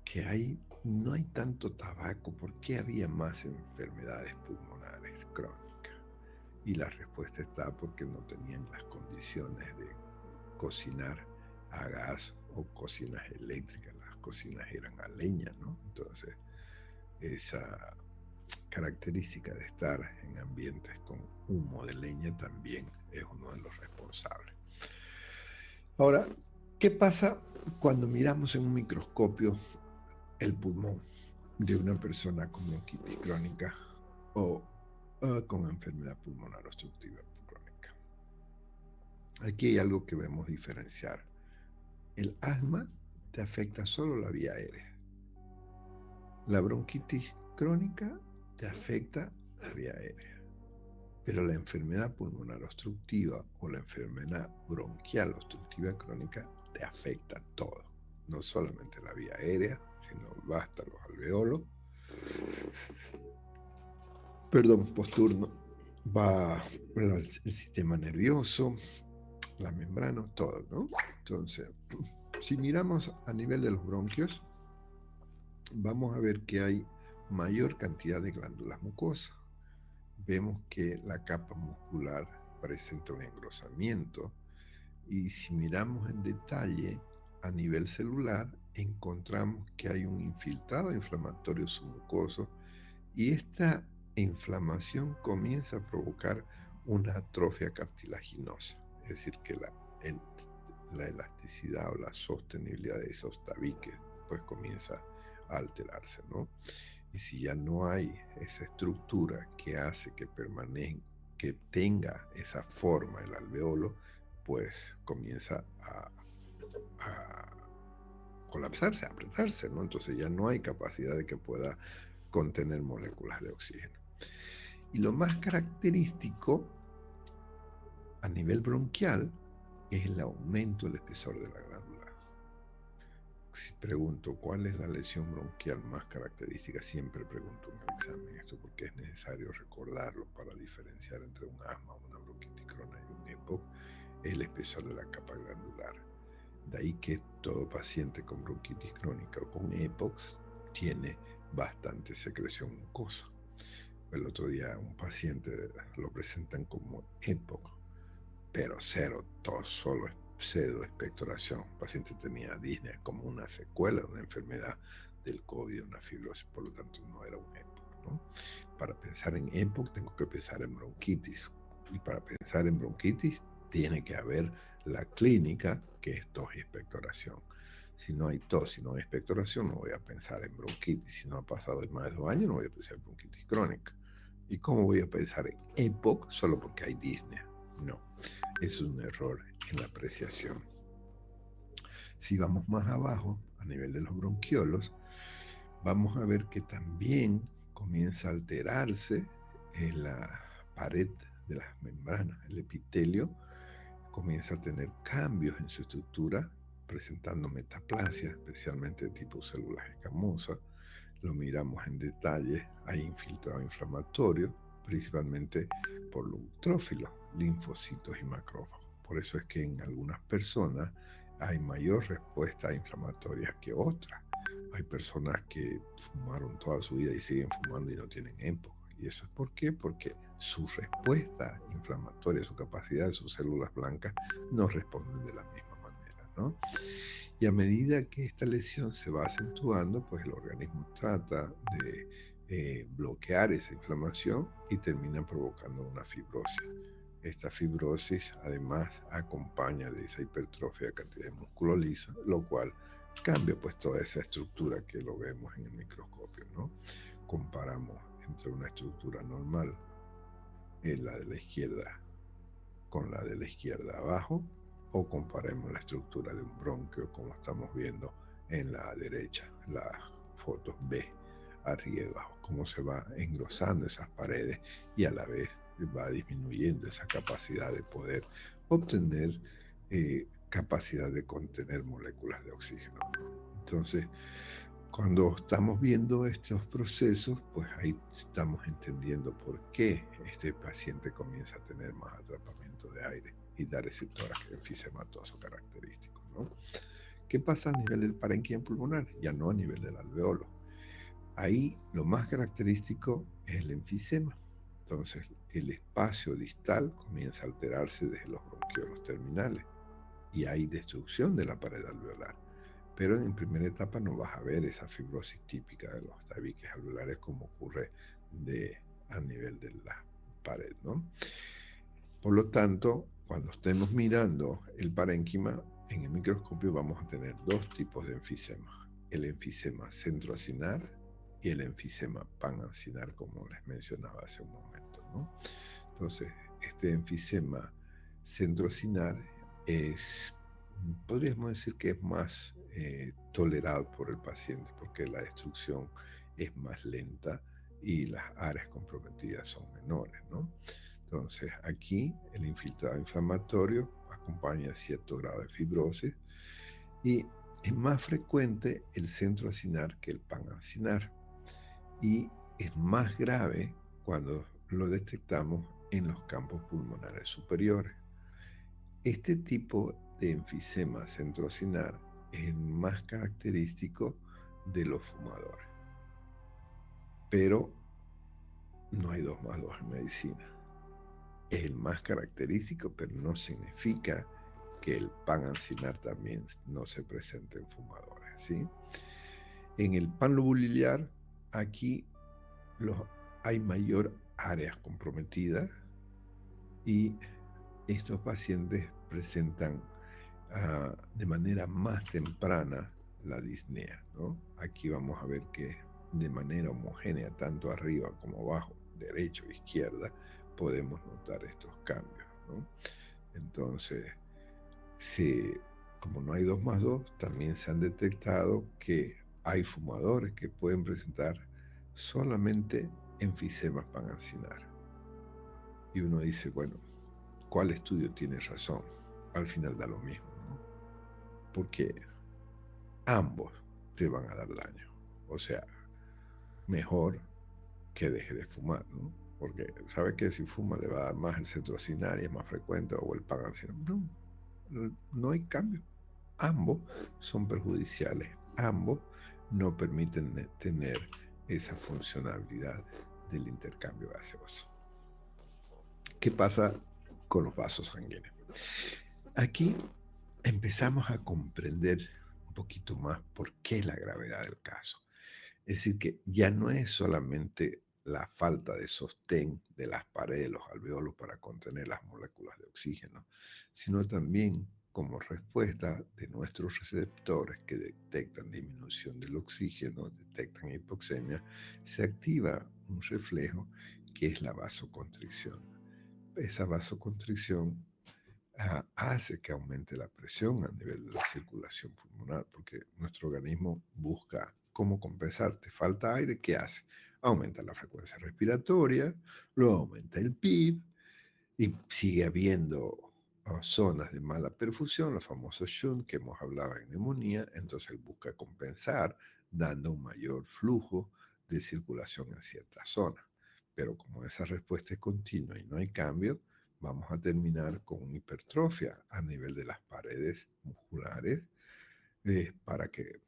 que no hay tanto tabaco? ¿Por qué había más enfermedades pulmonares crónicas? Y la respuesta está porque no tenían las condiciones de cocinar a gas o cocinas eléctricas. Las cocinas eran a leña, ¿no? Entonces, esa característica de estar en ambientes con humo de leña también es uno de los responsables. Ahora, ¿qué pasa cuando miramos en un microscopio el pulmón de una persona con bronquitis crónica o con enfermedad pulmonar obstructiva crónica? Aquí hay algo que debemos diferenciar. El asma te afecta solo la vía aérea. La bronquitis crónica te afecta la vía aérea. Pero la enfermedad pulmonar obstructiva o la enfermedad bronquial obstructiva crónica te afecta todo. No solamente la vía aérea, sino va hasta los alveolos. Posturno. Va el sistema nervioso, la membrana, todo, ¿no? Entonces, si miramos a nivel de los bronquios, vamos a ver que hay mayor cantidad de glándulas mucosas. Vemos que la capa muscular presenta un engrosamiento y si miramos en detalle a nivel celular, encontramos que hay un infiltrado inflamatorio submucoso y esta inflamación comienza a provocar una atrofia cartilaginosa, es decir, que la elasticidad o la sostenibilidad de esos tabiques pues comienza a alterarse, ¿no? Y si ya no hay esa estructura que hace que que tenga esa forma el alveolo, pues comienza a colapsarse, a apretarse, ¿no? Entonces ya no hay capacidad de que pueda contener moléculas de oxígeno. Y lo más característico a nivel bronquial es el aumento del espesor de la glándula. Si pregunto cuál es la lesión bronquial más característica, siempre pregunto en el examen esto porque es necesario recordarlo para diferenciar entre un asma, una bronquitis crónica y un EPOC, es el espesor de la capa glandular. De ahí que todo paciente con bronquitis crónica o con EPOC tiene bastante secreción mucosa. El otro día un paciente lo presentan como EPOC, pero cero tos, solo pseudo expectoración. El paciente tenía disnea como una secuela de una enfermedad del COVID, una fibrosis, por lo tanto no era un EPOC, ¿no? Para pensar en EPOC tengo que pensar en bronquitis, y para pensar en bronquitis tiene que haber la clínica que es tos y expectoración. Si no hay tos, si no hay expectoración, no voy a pensar en bronquitis. Si no ha pasado más de 2 años, no voy a pensar en bronquitis crónica. ¿Y cómo voy a pensar en EPOC solo porque hay disnea? No, es un error en la apreciación. Si vamos más abajo, a nivel de los bronquiolos, vamos a ver que también comienza a alterarse en la pared de las membranas, el epitelio comienza a tener cambios en su estructura, presentando metaplasia, especialmente de tipo células escamosas. Lo miramos en detalle, hay infiltrado inflamatorio, principalmente por los neutrófilos, linfocitos y macrófagos. Por eso es que en algunas personas hay mayor respuesta inflamatoria que otras. Hay personas que fumaron toda su vida y siguen fumando y no tienen EPOC. ¿Y eso es por qué? Porque su respuesta inflamatoria, su capacidad de sus células blancas no responden de la misma manera, ¿no? Y a medida que esta lesión se va acentuando, pues el organismo trata de bloquear esa inflamación y termina provocando una fibrosis. Esta fibrosis además acompaña de esa hipertrofia de cantidad de músculo liso, lo cual cambia pues toda esa estructura que lo vemos en el microscopio, ¿no? Comparamos entre una estructura normal, la de la izquierda con la de la izquierda abajo, o comparemos la estructura de un bronquio como estamos viendo en la derecha, las fotos B, arriba y abajo, cómo se va engrosando esas paredes y a la vez va disminuyendo esa capacidad de poder obtener capacidad de contener moléculas de oxígeno. Entonces, cuando estamos viendo estos procesos, pues ahí estamos entendiendo por qué este paciente comienza a tener más atrapamiento de aire. y dar ese tórax enfisematoso característico, ¿no? ¿Qué pasa a nivel del parénquima pulmonar? Ya no a nivel del alveolo. Ahí lo más característico es el enfisema. Entonces, el espacio distal comienza a alterarse desde los bronquiolos terminales y hay destrucción de la pared alveolar. Pero en primera etapa no vas a ver esa fibrosis típica de los tabiques alveolares como ocurre a nivel de la pared, ¿no? Por lo tanto, cuando estemos mirando el parénquima, en el microscopio vamos a tener dos tipos de enfisema. El enfisema centroacinar y el enfisema panancinar, como les mencionaba hace un momento, ¿no? Entonces, este enfisema centroacinar podríamos decir que es más tolerado por el paciente porque la destrucción es más lenta y las áreas comprometidas son menores, ¿no? Entonces, aquí el infiltrado inflamatorio acompaña a cierto grado de fibrosis y es más frecuente el centroacinar que el panancinar y es más grave cuando lo detectamos en los campos pulmonares superiores. Este tipo de enfisema centroacinar es el más característico de los fumadores, pero no hay 2 más 2 en medicina. Es el más característico, pero no significa que el panancinar también no se presente en fumadores, ¿sí? En el panlobuliliar, aquí hay mayor áreas comprometidas y estos pacientes presentan de manera más temprana la disnea, ¿no? Aquí vamos a ver que de manera homogénea, tanto arriba como abajo, derecha o izquierda, podemos notar estos cambios, ¿no? Entonces, como no hay 2 más 2, también se han detectado que hay fumadores que pueden presentar solamente enfisemas panancinar. Y uno dice, bueno, ¿cuál estudio tiene razón? Al final da lo mismo, ¿no? Porque ambos te van a dar daño. O sea, mejor que deje de fumar, ¿no? Porque sabe que si fuma le va a dar más el centroacinar y es más frecuente, o el panancinar. No hay cambio. Ambos son perjudiciales. Ambos no permiten tener esa funcionalidad del intercambio gaseoso. ¿Qué pasa con los vasos sanguíneos? Aquí empezamos a comprender un poquito más por qué la gravedad del caso. Es decir, que ya no es solamente la falta de sostén de las paredes de los alveolos para contener las moléculas de oxígeno, sino también como respuesta de nuestros receptores que detectan disminución del oxígeno, detectan hipoxemia, se activa un reflejo que es la vasoconstricción. Esa vasoconstricción hace que aumente la presión a nivel de la circulación pulmonar, porque nuestro organismo busca cómo compensar. Te falta aire, ¿qué hace? Aumenta la frecuencia respiratoria, luego aumenta el PIB y sigue habiendo zonas de mala perfusión, los famosos shunt que hemos hablado en neumonía, entonces él busca compensar dando un mayor flujo de circulación en ciertas zonas. Pero como esa respuesta es continua y no hay cambio, vamos a terminar con una hipertrofia a nivel de las paredes musculares para que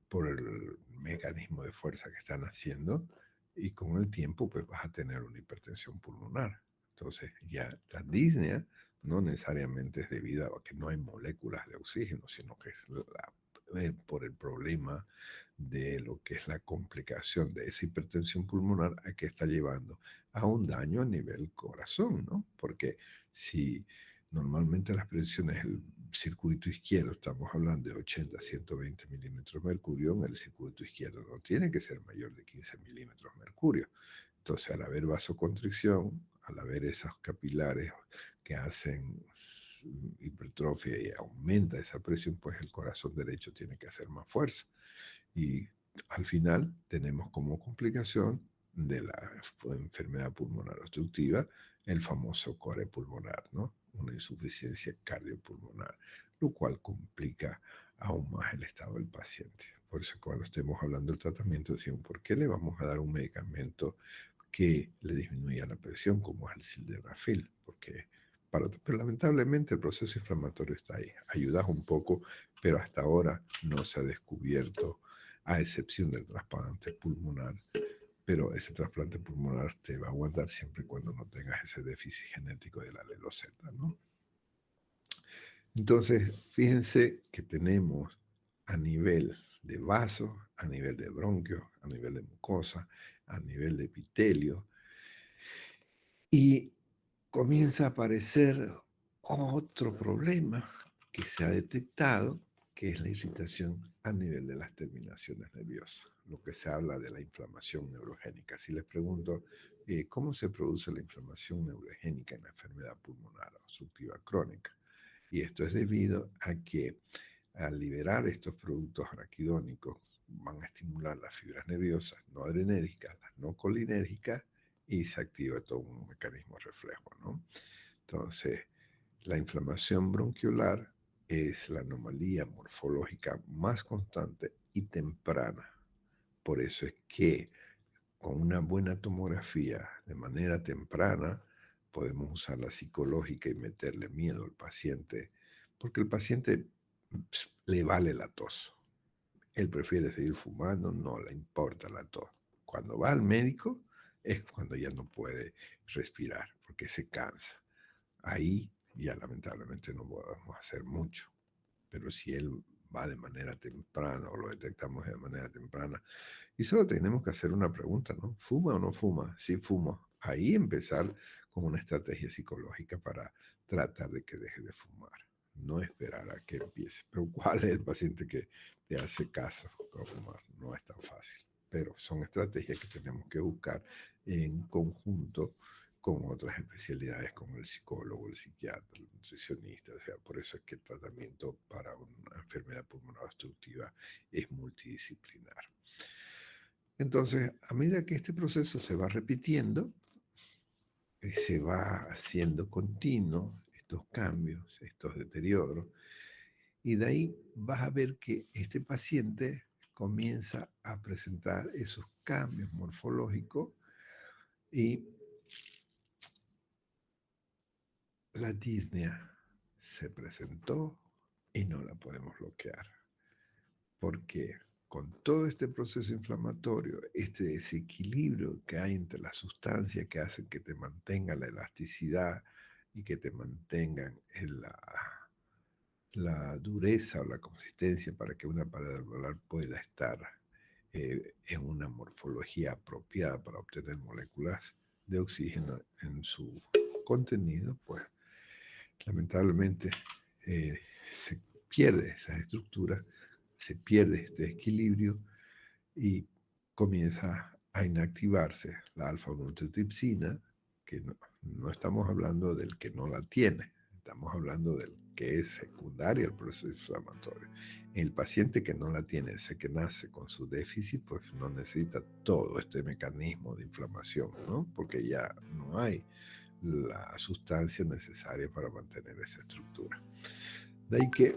por el mecanismo de fuerza que están haciendo y con el tiempo pues vas a tener una hipertensión pulmonar. Entonces ya la disnea no necesariamente es debido a que no hay moléculas de oxígeno, sino que es por el problema de lo que es la complicación de esa hipertensión pulmonar a que está llevando a un daño a nivel corazón, ¿no? Porque si normalmente las presiones del circuito izquierdo, estamos hablando de 80 a 120 milímetros de mercurio, en el circuito izquierdo no tiene que ser mayor de 15 milímetros de mercurio. Entonces, al haber vasoconstricción, al haber esos capilares que hacen hipertrofia y aumenta esa presión, pues el corazón derecho tiene que hacer más fuerza. Y al final tenemos como complicación de la enfermedad pulmonar obstructiva el famoso core pulmonar, ¿no? Una insuficiencia cardiopulmonar, lo cual complica aún más el estado del paciente. Por eso cuando estemos hablando del tratamiento decimos, ¿por qué le vamos a dar un medicamento que le disminuya la presión como es el sildenafil? Porque pero lamentablemente el proceso inflamatorio está ahí. Ayudas un poco, pero hasta ahora no se ha descubierto, a excepción del trasplante pulmonar, pero ese trasplante pulmonar te va a aguantar siempre y cuando no tengas ese déficit genético del alelo Z, ¿no? Entonces, fíjense que tenemos a nivel de vaso, a nivel de bronquio, a nivel de mucosa, a nivel de epitelio, y comienza a aparecer otro problema que se ha detectado, que es la irritación a nivel de las terminaciones nerviosas, lo que se habla de la inflamación neurogénica. Si les pregunto, ¿cómo se produce la inflamación neurogénica en la enfermedad pulmonar obstructiva crónica? Y esto es debido a que al liberar estos productos araquidónicos van a estimular las fibras nerviosas no adrenérgicas, las no colinérgicas, y se activa todo un mecanismo reflejo, ¿no? Entonces, la inflamación bronquiolar es la anomalía morfológica más constante y temprana. Por eso es que con una buena tomografía de manera temprana podemos usar la psicológica y meterle miedo al paciente, porque el paciente le vale la tos. Él prefiere seguir fumando, no le importa la tos. Cuando va al médico es cuando ya no puede respirar, porque se cansa. Ahí ya lamentablemente no podemos hacer mucho, pero si él va de manera temprana o lo detectamos de manera temprana, y solo tenemos que hacer una pregunta, ¿no? ¿Fuma o no fuma? Sí, fumo. Ahí empezar con una estrategia psicológica para tratar de que deje de fumar. No esperar a que empiece. Pero ¿cuál es el paciente que te hace caso con fumar? No es tan fácil. Pero son estrategias que tenemos que buscar en conjunto con otras especialidades como el psicólogo, el psiquiatra, el nutricionista. O sea, por eso es que el tratamiento para una enfermedad pulmonar obstructiva es multidisciplinar. Entonces, a medida que este proceso se va repitiendo, se va haciendo continuo estos cambios, estos deterioros, y de ahí vas a ver que este paciente comienza a presentar esos cambios morfológicos y la disnea se presentó y no la podemos bloquear. Porque con todo este proceso inflamatorio, este desequilibrio que hay entre las sustancias que hacen que te mantenga la elasticidad y que te mantengan en la dureza o la consistencia para que una pared alveolar pueda estar en una morfología apropiada para obtener moléculas de oxígeno en su contenido, pues lamentablemente se pierde esa estructura, se pierde este equilibrio y comienza a inactivarse la alfa-1 antitrypsina, que no estamos hablando del que no la tiene, estamos hablando del que es secundario al proceso inflamatorio. El paciente que no la tiene, ese que nace con su déficit, pues no necesita todo este mecanismo de inflamación, ¿no? Porque ya no hay la sustancia necesaria para mantener esa estructura. De ahí que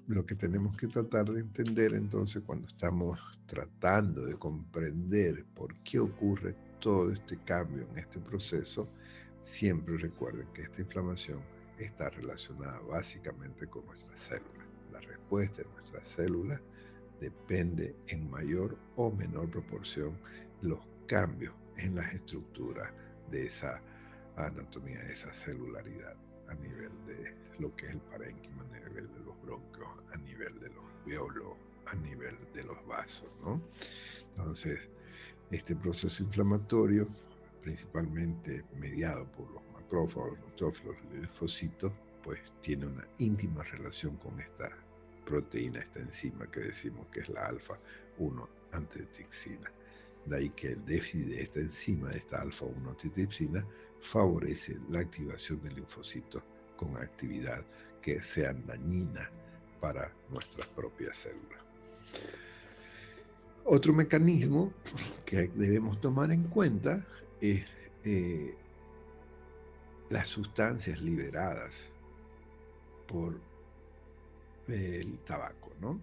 lo que tenemos que tratar de entender entonces cuando estamos tratando de comprender por qué ocurre todo este cambio en este proceso, siempre recuerden que esta inflamación está relacionada básicamente con nuestras células. La respuesta de nuestras células depende en mayor o menor proporción los cambios en las estructuras de esa anatomía, de esa celularidad a nivel de lo que es el parénquima, a nivel de los bronquios, a nivel de los alvéolos, a nivel de los vasos, ¿no? Entonces, este proceso inflamatorio, principalmente mediado por los macrófagos, los neutrófilos, los linfocitos, pues tiene una íntima relación con esta proteína, esta enzima que decimos que es la alfa-1 antitrypsina. De ahí que el déficit de esta enzima, de esta alfa-1 antitrypsina, favorece la activación de linfocitos con actividad que sean dañinas para nuestras propias células. Otro mecanismo que debemos tomar en cuenta es las sustancias liberadas por el tabaco, ¿no?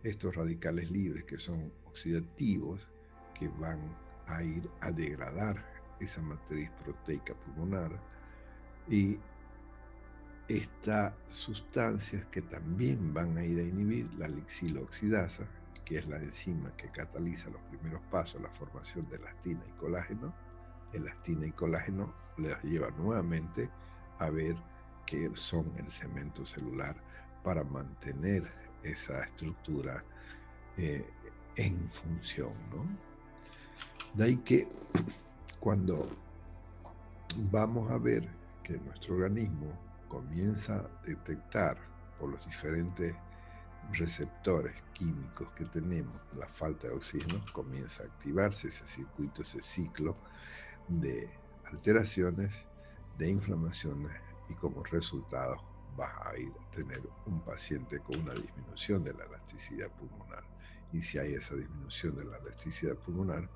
Estos radicales libres que son oxidativos, que van a ir a degradar esa matriz proteica pulmonar y estas sustancias que también van a ir a inhibir la lixiloxidasa, que es la enzima que cataliza los primeros pasos a la formación de elastina y colágeno. Elastina y colágeno les lleva nuevamente a ver que son el cemento celular para mantener esa estructura en función, ¿no? De ahí que cuando vamos a ver que nuestro organismo comienza a detectar por los diferentes receptores químicos que tenemos la falta de oxígeno, comienza a activarse ese circuito, ese ciclo de alteraciones, de inflamaciones, y como resultado vas a ir a tener un paciente con una disminución de la elasticidad pulmonar. Y si hay esa disminución de la elasticidad pulmonar,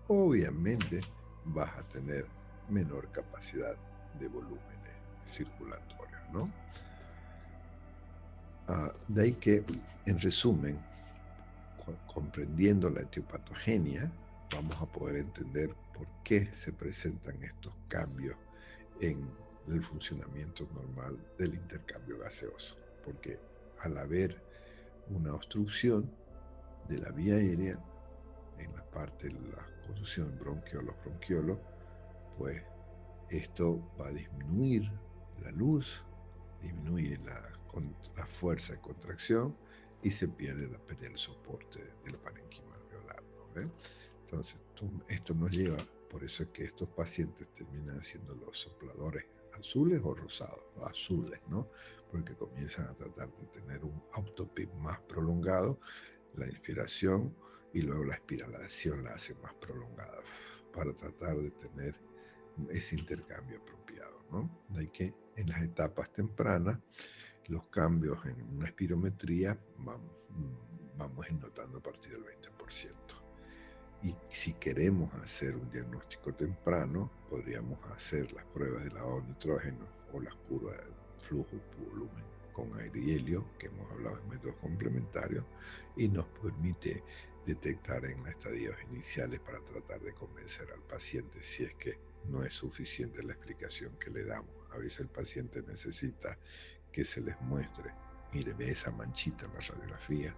obviamente vas a tener menor capacidad de volúmenes circulatorios, ¿no? De ahí que, en resumen, comprendiendo la etiopatogenia, vamos a poder entender por qué se presentan estos cambios en el funcionamiento normal del intercambio gaseoso. Porque al haber una obstrucción de la vía aérea en la parte de la conducción bronquiolos-bronquiolos, pues esto va a disminuir la luz, disminuye la fuerza de contracción y se pierde el soporte del parénquima alveolar, ¿no? Entonces, esto nos lleva, por eso es que estos pacientes terminan siendo los sopladores azules o rosados, los azules, ¿no? Porque comienzan a tratar de tener un autopip más prolongado, la inspiración, y luego la expiración la hace más prolongada para tratar de tener ese intercambio apropiado, ¿no? De ahí que en las etapas tempranas los cambios en una espirometría vamos a ir notando a partir del 20%. Y si queremos hacer un diagnóstico temprano, podríamos hacer las pruebas de lavado de nitrógeno o las curvas de flujo por volumen con aire y helio, que hemos hablado en métodos complementarios, y nos permite detectar en las estadios iniciales para tratar de convencer al paciente si es que no es suficiente la explicación que le damos. A veces el paciente necesita que se les muestre, mire, ve esa manchita en la radiografía,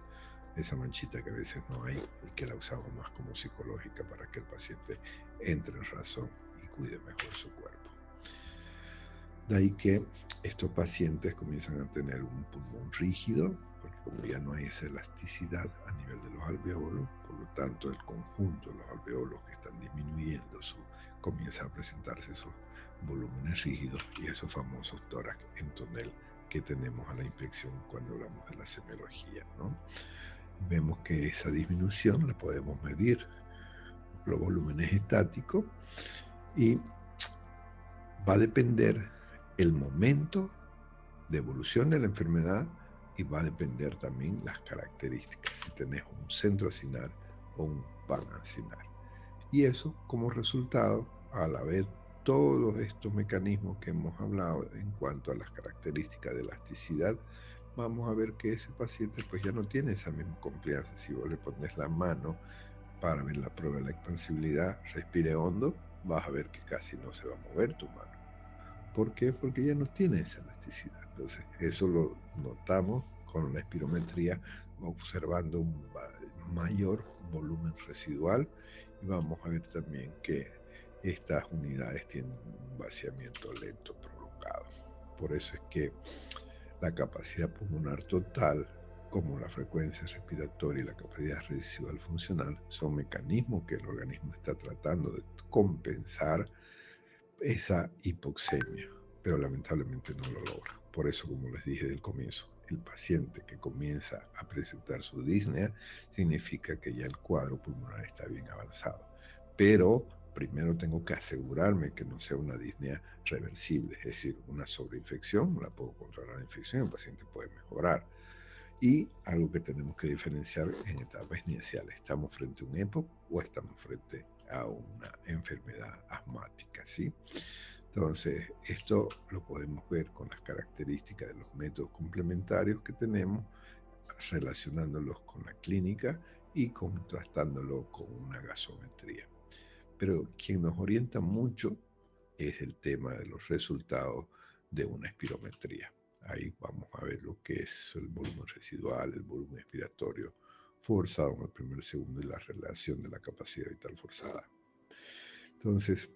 esa manchita que a veces no hay y que la usamos más como psicológica para que el paciente entre en razón y cuide mejor su cuerpo. De ahí que estos pacientes comienzan a tener un pulmón rígido, porque como ya no hay esa elasticidad a nivel de los alveolos, por lo tanto el conjunto de los alveolos que están disminuyendo, comienza a presentarse esos volúmenes rígidos y esos famosos tórax en tonel que tenemos a la inspección cuando hablamos de la semiología, ¿no? Vemos que esa disminución la podemos medir los volúmenes estáticos y va a depender el momento de evolución de la enfermedad y va a depender también las características, si tenés un centro acinar o un panancinar. Y eso como resultado, al haber todos estos mecanismos que hemos hablado en cuanto a las características de elasticidad, vamos a ver que ese paciente pues ya no tiene esa misma complianza. Si vos le pones la mano para ver la prueba de la expansibilidad, respire hondo, vas a ver que casi no se va a mover tu mano. ¿Por qué? Porque ya no tiene esa elasticidad. Entonces, eso lo notamos con la espirometría, observando un mayor volumen residual, y vamos a ver también que estas unidades tienen un vaciamiento lento prolongado. Por eso es que la capacidad pulmonar total, como la frecuencia respiratoria y la capacidad residual funcional, son mecanismos que el organismo está tratando de compensar esa hipoxemia, pero lamentablemente no lo logra. Por eso, como les dije del comienzo, el paciente que comienza a presentar su disnea significa que ya el cuadro pulmonar está bien avanzado. Pero primero tengo que asegurarme que no sea una disnea reversible, es decir, una sobreinfección, la puedo controlar la infección, el paciente puede mejorar. Y algo que tenemos que diferenciar en etapas iniciales, ¿estamos frente a un EPOC o estamos frente a una enfermedad asmática? ¿Sí? Entonces, esto lo podemos ver con las características de los métodos complementarios que tenemos, relacionándolos con la clínica y contrastándolo con una gasometría. Pero quien nos orienta mucho es el tema de los resultados de una espirometría. Ahí vamos a ver lo que es el volumen residual, el volumen expiratorio forzado en el primer segundo y la relación de la capacidad vital forzada. Entonces,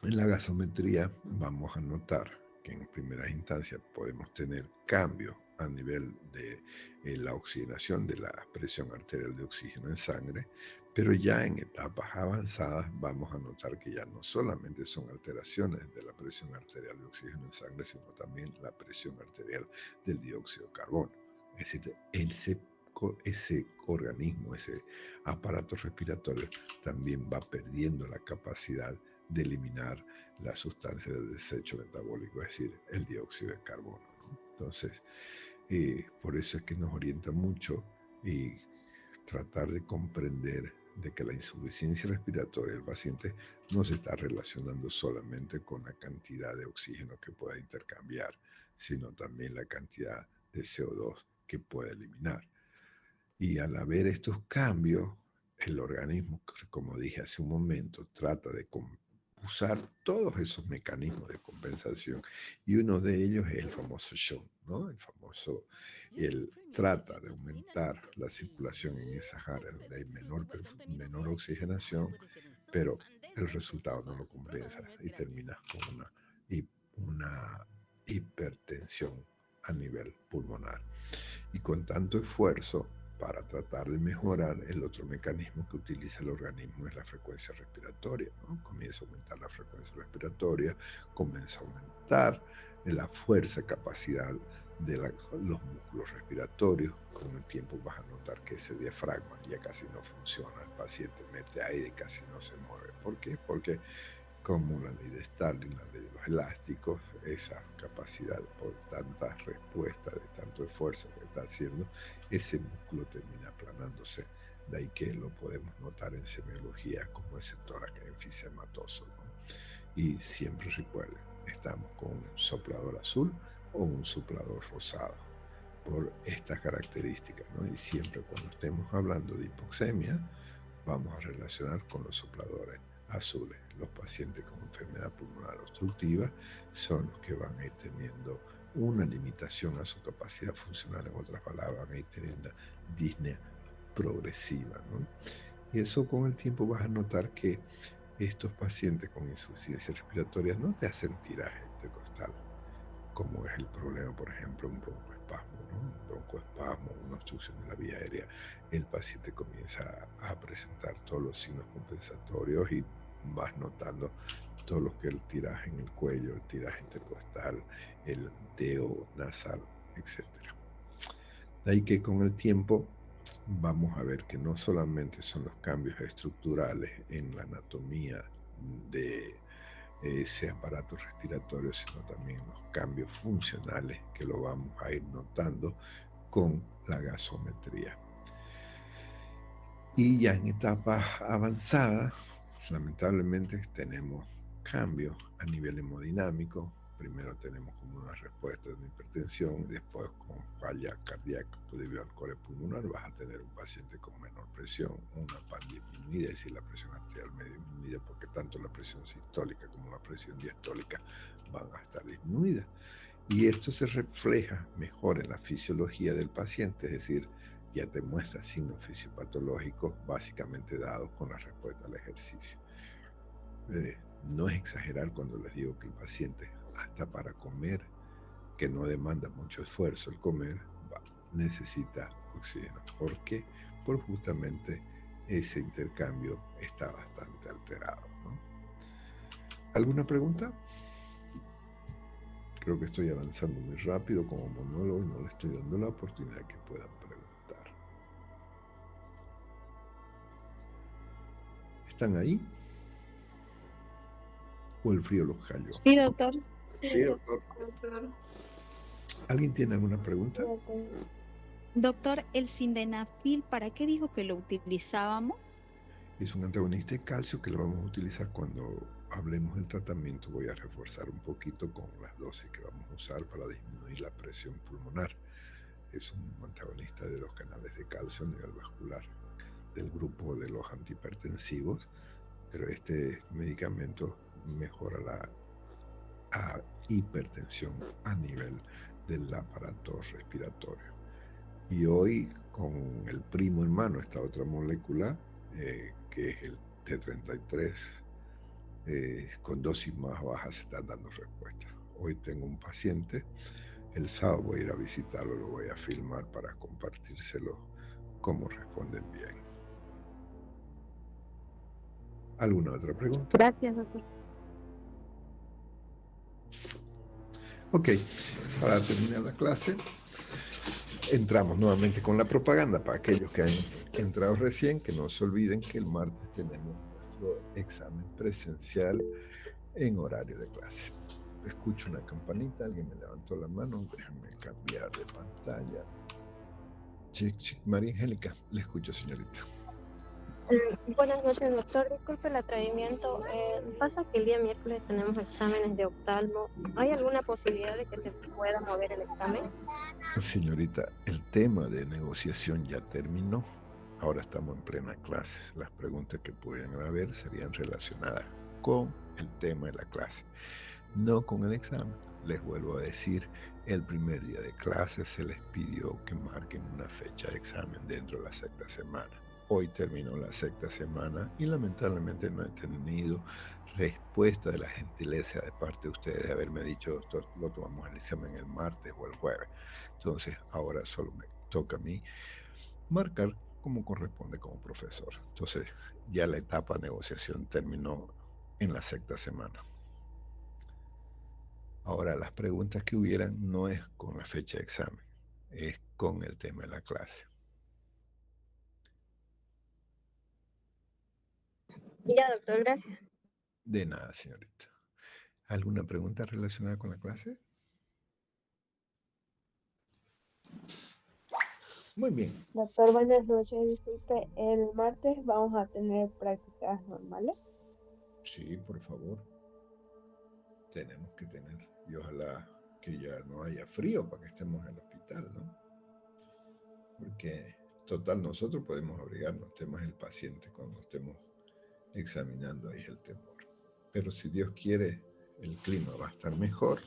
en la gasometría vamos a notar que en primeras instancias podemos tener cambios a nivel de la oxigenación de la presión arterial de oxígeno en sangre, pero ya en etapas avanzadas vamos a notar que ya no solamente son alteraciones de la presión arterial de oxígeno en sangre, sino también la presión arterial del dióxido de carbono. Es decir, ese organismo, ese aparato respiratorio también va perdiendo la capacidad de eliminar la sustancia del desecho metabólico, es decir, el dióxido de carbono, ¿no? Entonces, por eso es que nos orienta mucho y tratar de comprender de que la insuficiencia respiratoria del paciente no se está relacionando solamente con la cantidad de oxígeno que pueda intercambiar, sino también la cantidad de CO2 que puede eliminar. Y al haber estos cambios, el organismo, como dije hace un momento, trata de usar todos esos mecanismos de compensación y uno de ellos es el famoso shock, ¿no? Él trata de aumentar la circulación en esas áreas donde hay menor oxigenación, pero el resultado no lo compensa y terminas con una hipertensión a nivel pulmonar. Y con tanto esfuerzo para tratar de mejorar, el otro mecanismo que utiliza el organismo es la frecuencia respiratoria, ¿no? Comienza a aumentar la frecuencia respiratoria, comienza a aumentar la fuerza, capacidad de los músculos respiratorios. Con el tiempo vas a notar que ese diafragma ya casi no funciona, el paciente mete aire y casi no se mueve. ¿Por qué? Porque como la ley de Starling, la ley de los elásticos, esa capacidad por tantas respuestas, de tanto esfuerzo que está haciendo, ese músculo termina aplanándose. De ahí que lo podemos notar en semiología como ese tórax enfisematoso, ¿no? Y siempre recuerden, estamos con un soplador azul o un soplador rosado por estas características, ¿no? Y siempre cuando estemos hablando de hipoxemia, vamos a relacionar con los sopladores azules. Los pacientes con enfermedad pulmonar obstructiva son los que van a ir teniendo una limitación a su capacidad funcional, en otras palabras, van a ir teniendo una disnea progresiva, ¿no? Y eso con el tiempo vas a notar que estos pacientes con insuficiencia respiratoria no te hacen tiraje intercostal, como es el problema, por ejemplo, un broncoespasmo, ¿no? Un broncoespasmo, una obstrucción de la vía aérea. El paciente comienza a presentar todos los signos compensatorios y vas notando todo lo que el tiraje en el cuello, el tiraje intercostal, el deo nasal, etc. De ahí que con el tiempo vamos a ver que no solamente son los cambios estructurales en la anatomía de ese aparato respiratorio, sino también los cambios funcionales que lo vamos a ir notando con la gasometría. Y ya en etapas avanzadas, lamentablemente tenemos cambios a nivel hemodinámico. Primero tenemos como una respuesta de una hipertensión, y después con falla cardíaca debido al core pulmonar vas a tener un paciente con menor presión, una PAN disminuida, es decir, la presión arterial medio disminuida, porque tanto la presión sistólica como la presión diastólica van a estar disminuidas. Y esto se refleja mejor en la fisiología del paciente, es decir, ya te muestra signos fisiopatológicos básicamente dados con la respuesta al ejercicio. No es exagerar cuando les digo que el paciente, hasta para comer, que no demanda mucho esfuerzo el comer, necesita oxígeno. ¿Por qué? Por justamente ese intercambio está bastante alterado, ¿no? ¿Alguna pregunta? Creo que estoy avanzando muy rápido como monólogo y no le estoy dando la oportunidad que puedan preguntar. ¿Están ahí? ¿O el frío los cayó? Sí, doctor. Sí, doctor. ¿Alguien tiene alguna pregunta? Doctor, el sildenafil, ¿para qué dijo que lo utilizábamos? Es un antagonista de calcio que lo vamos a utilizar cuando hablemos del tratamiento. Voy a reforzar un poquito con las dosis que vamos a usar para disminuir la presión pulmonar. Es un antagonista de los canales de calcio a nivel vascular, del grupo de los antihipertensivos, pero este medicamento mejora la hipertensión a nivel del aparato respiratorio. Y hoy, con el primo hermano, esta otra molécula, que es el T33, con dosis más bajas se están dando respuestas. Hoy tengo un paciente, el sábado voy a ir a visitarlo, lo voy a filmar para compartírselo cómo responden bien. ¿Alguna otra pregunta? Gracias, doctor. Ok, para terminar la clase, entramos nuevamente con la propaganda para aquellos que han entrado recién, que no se olviden que el martes tenemos nuestro examen presencial en horario de clase. Escucho una campanita, alguien me levantó la mano, déjenme cambiar de pantalla. María Angélica, le escucho, señorita. Buenas noches, doctor. Disculpe el atrevimiento. Pasa que el día miércoles tenemos exámenes de oftalmo. ¿Hay alguna posibilidad de que se pueda mover el examen? Señorita, el tema de negociación ya terminó. Ahora estamos en plena clase. Las preguntas que pudieran haber serían relacionadas con el tema de la clase, no con el examen. Les vuelvo a decir, el primer día de clase se les pidió que marquen una fecha de examen dentro de la sexta semana. Hoy terminó la sexta semana y lamentablemente no he tenido respuesta de la gentileza de parte de ustedes de haberme dicho, doctor, lo tomamos el examen el martes o el jueves. Entonces, ahora solo me toca a mí marcar como corresponde como profesor. Entonces, ya la etapa de negociación terminó en la sexta semana. Ahora, las preguntas que hubieran no es con la fecha de examen, es con el tema de la clase. Ya, doctor, gracias. De nada, señorita. ¿Alguna pregunta relacionada con la clase? Muy bien. Doctor, buenas noches. Disculpe, el martes vamos a tener prácticas normales. Sí, por favor. Tenemos que tener. Y ojalá que ya no haya frío para que estemos en el hospital, ¿no? Porque, total, nosotros podemos abrigarnos, temas el paciente cuando estemos examinando ahí el temor. Pero si Dios quiere, el clima va a estar mejor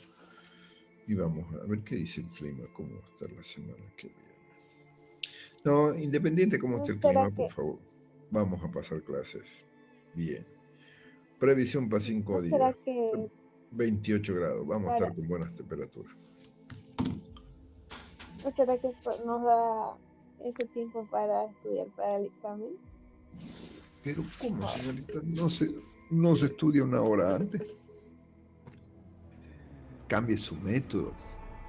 y vamos a ver qué dice el clima, cómo va a estar la semana que viene. No, independiente cómo esté el clima, por favor, vamos a pasar clases bien. Previsión para 5 ¿No días, será que 28 grados, vamos a para, estar con buenas temperaturas. ¿no será que nos da ese tiempo para estudiar para el examen? Pero ¿cómo, señorita? No se estudia una hora antes. Cambie su método.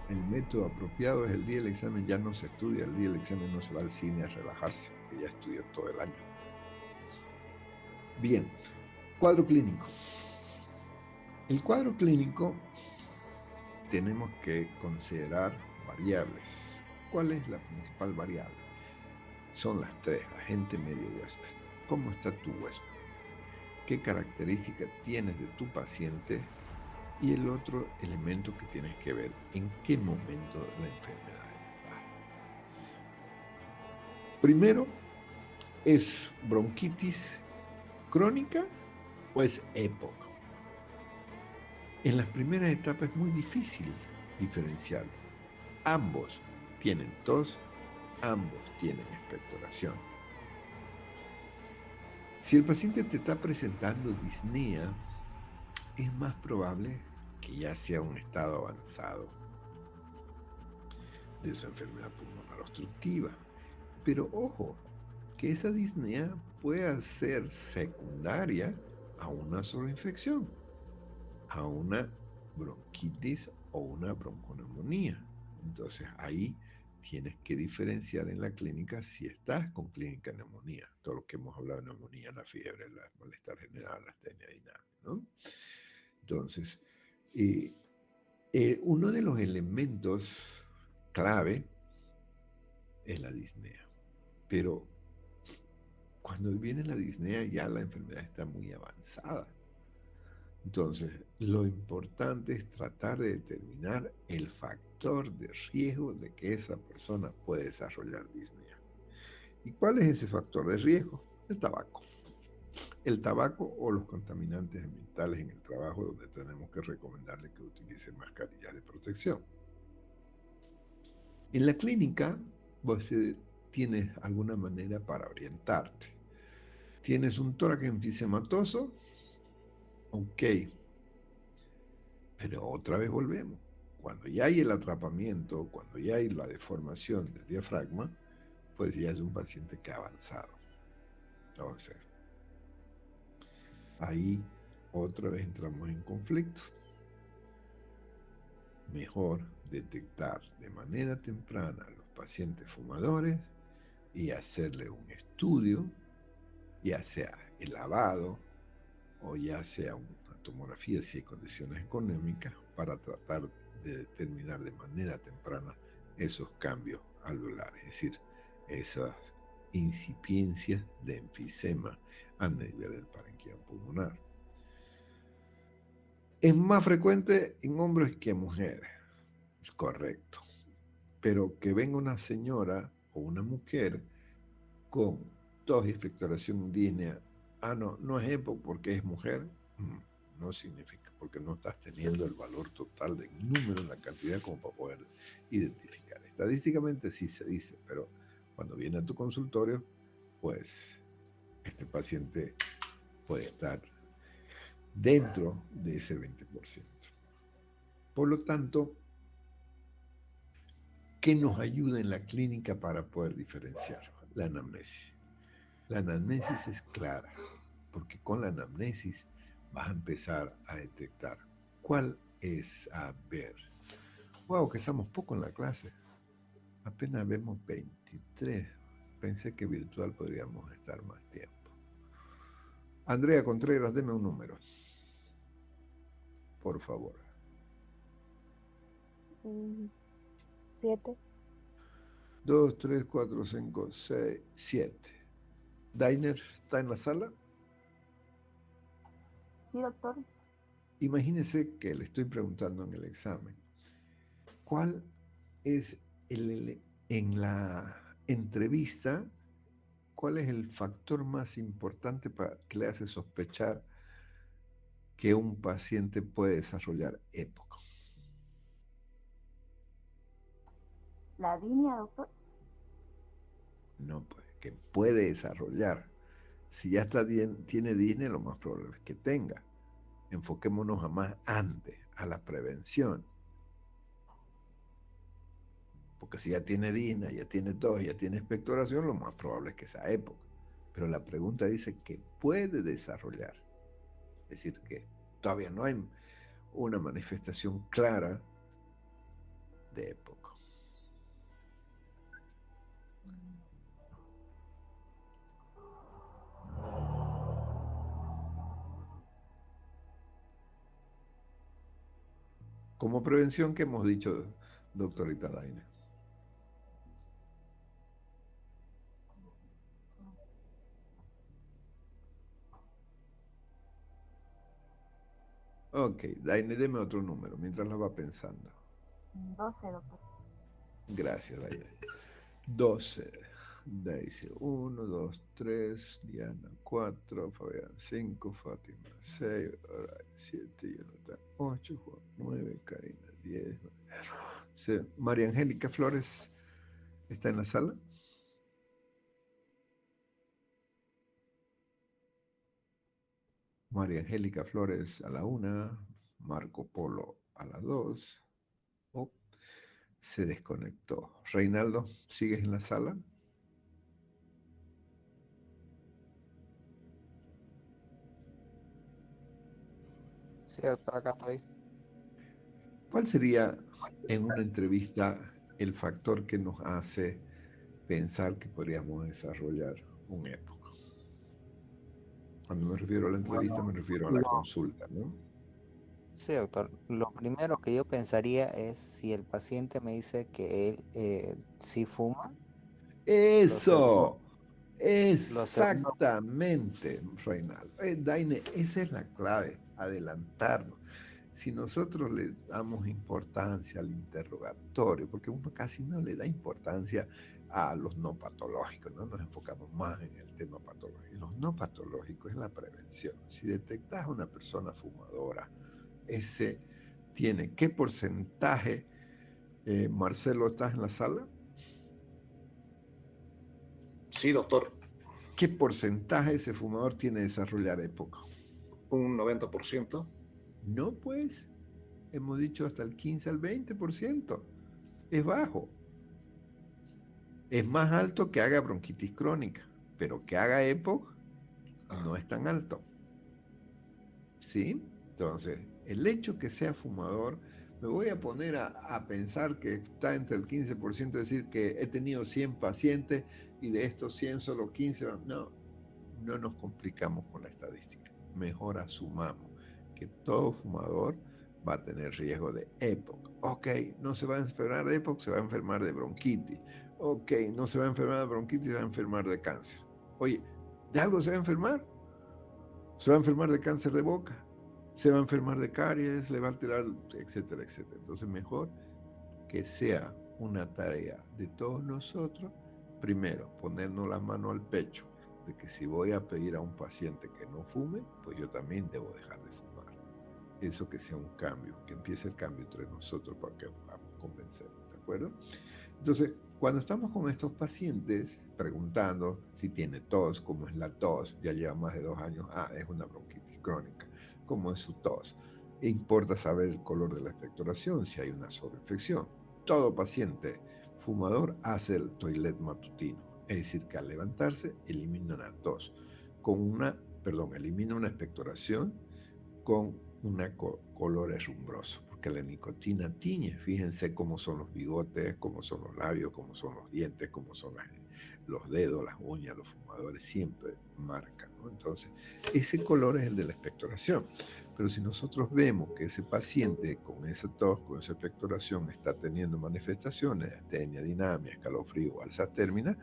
El método apropiado es el día del examen, ya no se estudia, el día del examen no se va al cine a relajarse, porque ya estudió todo el año. Bien, cuadro clínico. El cuadro clínico tenemos que considerar variables. ¿Cuál es la principal variable? Son las tres, agente, medio, huésped. ¿Cómo está tu huésped? ¿Qué características tienes de tu paciente? Y el otro elemento que tienes que ver, ¿en qué momento la enfermedad está? Primero, ¿es bronquitis crónica o es EPOC? En las primeras etapas es muy difícil diferenciarlo. Ambos tienen tos, ambos tienen expectoración. Si el paciente te está presentando disnea, es más probable que ya sea un estado avanzado de su enfermedad pulmonar obstructiva. Pero ojo, que esa disnea pueda ser secundaria a una sola infección, a una bronquitis o una bronconeumonía. Entonces ahí tienes que diferenciar en la clínica si estás con clínica de neumonía. Todo lo que hemos hablado de neumonía, la fiebre, el malestar general, la astenia dinámica, ¿no? Entonces, uno de los elementos clave es la disnea. Pero cuando viene la disnea ya la enfermedad está muy avanzada. Entonces, lo importante es tratar de determinar el factor de riesgo de que esa persona puede desarrollar disnea. ¿Y cuál es ese factor de riesgo? El tabaco. El tabaco o los contaminantes ambientales en el trabajo, donde tenemos que recomendarle que utilice mascarillas de protección. En la clínica, vos tienes alguna manera para orientarte. ¿Tienes un tórax enfisematoso? Ok. Pero otra vez volvemos. Cuando ya hay el atrapamiento, cuando ya hay la deformación del diafragma, pues ya es un paciente que ha avanzado. Entonces, ahí otra vez entramos en conflicto. Mejor detectar de manera temprana a los pacientes fumadores y hacerle un estudio, ya sea el lavado o ya sea una tomografía si hay condiciones económicas, para tratar de determinar de manera temprana esos cambios alveolares, es decir, esas incipiencias de enfisema a nivel del parenquima pulmonar. Es más frecuente en hombres que en mujeres, es correcto, pero que venga una señora o una mujer con tos y expectoración dísnea, no es EPOC porque es mujer, no significa, porque no estás teniendo el valor total del número, la cantidad como para poder identificar. Estadísticamente sí se dice, pero cuando viene a tu consultorio, pues este paciente puede estar dentro de ese 20%. Por lo tanto, ¿qué nos ayuda en la clínica para poder diferenciar? La anamnesis. La anamnesis es clara, porque con la anamnesis vas a empezar a detectar cuál es, a ver. Wow, que estamos poco en la clase. Apenas vemos 23. Pensé que virtual podríamos estar más tiempo. Andrea Contreras, deme un número. Por favor. 7. 2, 3, 4, 5, 6, 7. Dainer, ¿está en la sala? Sí, doctor. Imagínese que le estoy preguntando en el examen, ¿cuál es en la entrevista, cuál es el factor más importante que le hace sospechar que un paciente puede desarrollar EPOC? ¿La línea, doctor? No, pues, que puede desarrollar. Si ya tiene DINE, lo más probable es que tenga. Enfoquémonos a más antes, a la prevención. Porque si ya tiene DINE, ya tiene tos, ya tiene expectoración, lo más probable es que sea EPOC. Pero la pregunta dice que puede desarrollar. Es decir, que todavía no hay una manifestación clara de EPOC. Como prevención, ¿qué hemos dicho, doctorita Daina? Ok, Daina, deme otro número mientras la va pensando. 12, doctor. Gracias, Daina. 12. Daisy 1, 2, 3, Diana 4, Fabián 5, Fátima 6, 7, Jonathan 8, Juan 9, Karina 10. María Angélica Flores está en la sala. María Angélica Flores a la 1, Marco Polo a la 2. Oh, se desconectó. Reinaldo, ¿sigues en la sala? Sí, doctor, acá estoy. ¿Cuál sería en una entrevista el factor que nos hace pensar que podríamos desarrollar un EPOC? Cuando me refiero a la entrevista, me refiero a la consulta, ¿no? Sí, doctor. Lo primero que yo pensaría es si el paciente me dice que él sí fuma. Lo segundo, ¡Eso! lo segundo, Exactamente, Reinaldo. Daine, esa es la clave, adelantarnos. Si nosotros le damos importancia al interrogatorio, porque uno casi no le da importancia a los no patológicos, ¿no? Nos enfocamos más en el tema patológico. Los no patológicos es la prevención. Si detectas a una persona fumadora, ese tiene qué porcentaje Marcelo, ¿estás en la sala? Sí, doctor. ¿Qué porcentaje ese fumador tiene de desarrollar EPOC? Un 90%. No, pues, hemos dicho hasta el 15 al 20%. Es bajo. Es más alto que haga bronquitis crónica, pero que haga EPOC no es tan alto. ¿Sí? Entonces, el hecho que sea fumador, me voy a poner a pensar que está entre el 15%, es decir, que he tenido 100 pacientes y de estos 100 solo 15 van. No, no nos complicamos con la estadística. Mejor asumamos que todo fumador va a tener riesgo de EPOC. Ok, no se va a enfermar de EPOC, se va a enfermar de bronquitis. Ok, no se va a enfermar de bronquitis, se va a enfermar de cáncer. Oye, ¿de algo se va a enfermar? Se va a enfermar de cáncer de boca, se va a enfermar de caries, le va a alterar, etcétera, etcétera. Entonces, mejor que sea una tarea de todos nosotros, primero, ponernos la mano al pecho, de que si voy a pedir a un paciente que no fume, pues yo también debo dejar de fumar. Eso que sea un cambio, que empiece el cambio entre nosotros para que podamos convencernos, ¿de acuerdo? Entonces, cuando estamos con estos pacientes preguntando si tiene tos, cómo es la tos, ya lleva más de 2 años, es una bronquitis crónica, cómo es su tos. E importa saber el color de la expectoración, si hay una sobreinfección. Todo paciente fumador hace el toilet matutino, es decir, que al levantarse elimina una tos, elimina una expectoración con un color herrumbroso, porque la nicotina tiñe. Fíjense cómo son los bigotes, cómo son los labios, cómo son los dientes, cómo son los dedos, las uñas. Los fumadores siempre marcan, ¿no? Entonces, ese color es el de la expectoración. Pero si nosotros vemos que ese paciente con esa tos, con esa expectoración, está teniendo manifestaciones, astenia, dinamia, escalofrío, alzas términas,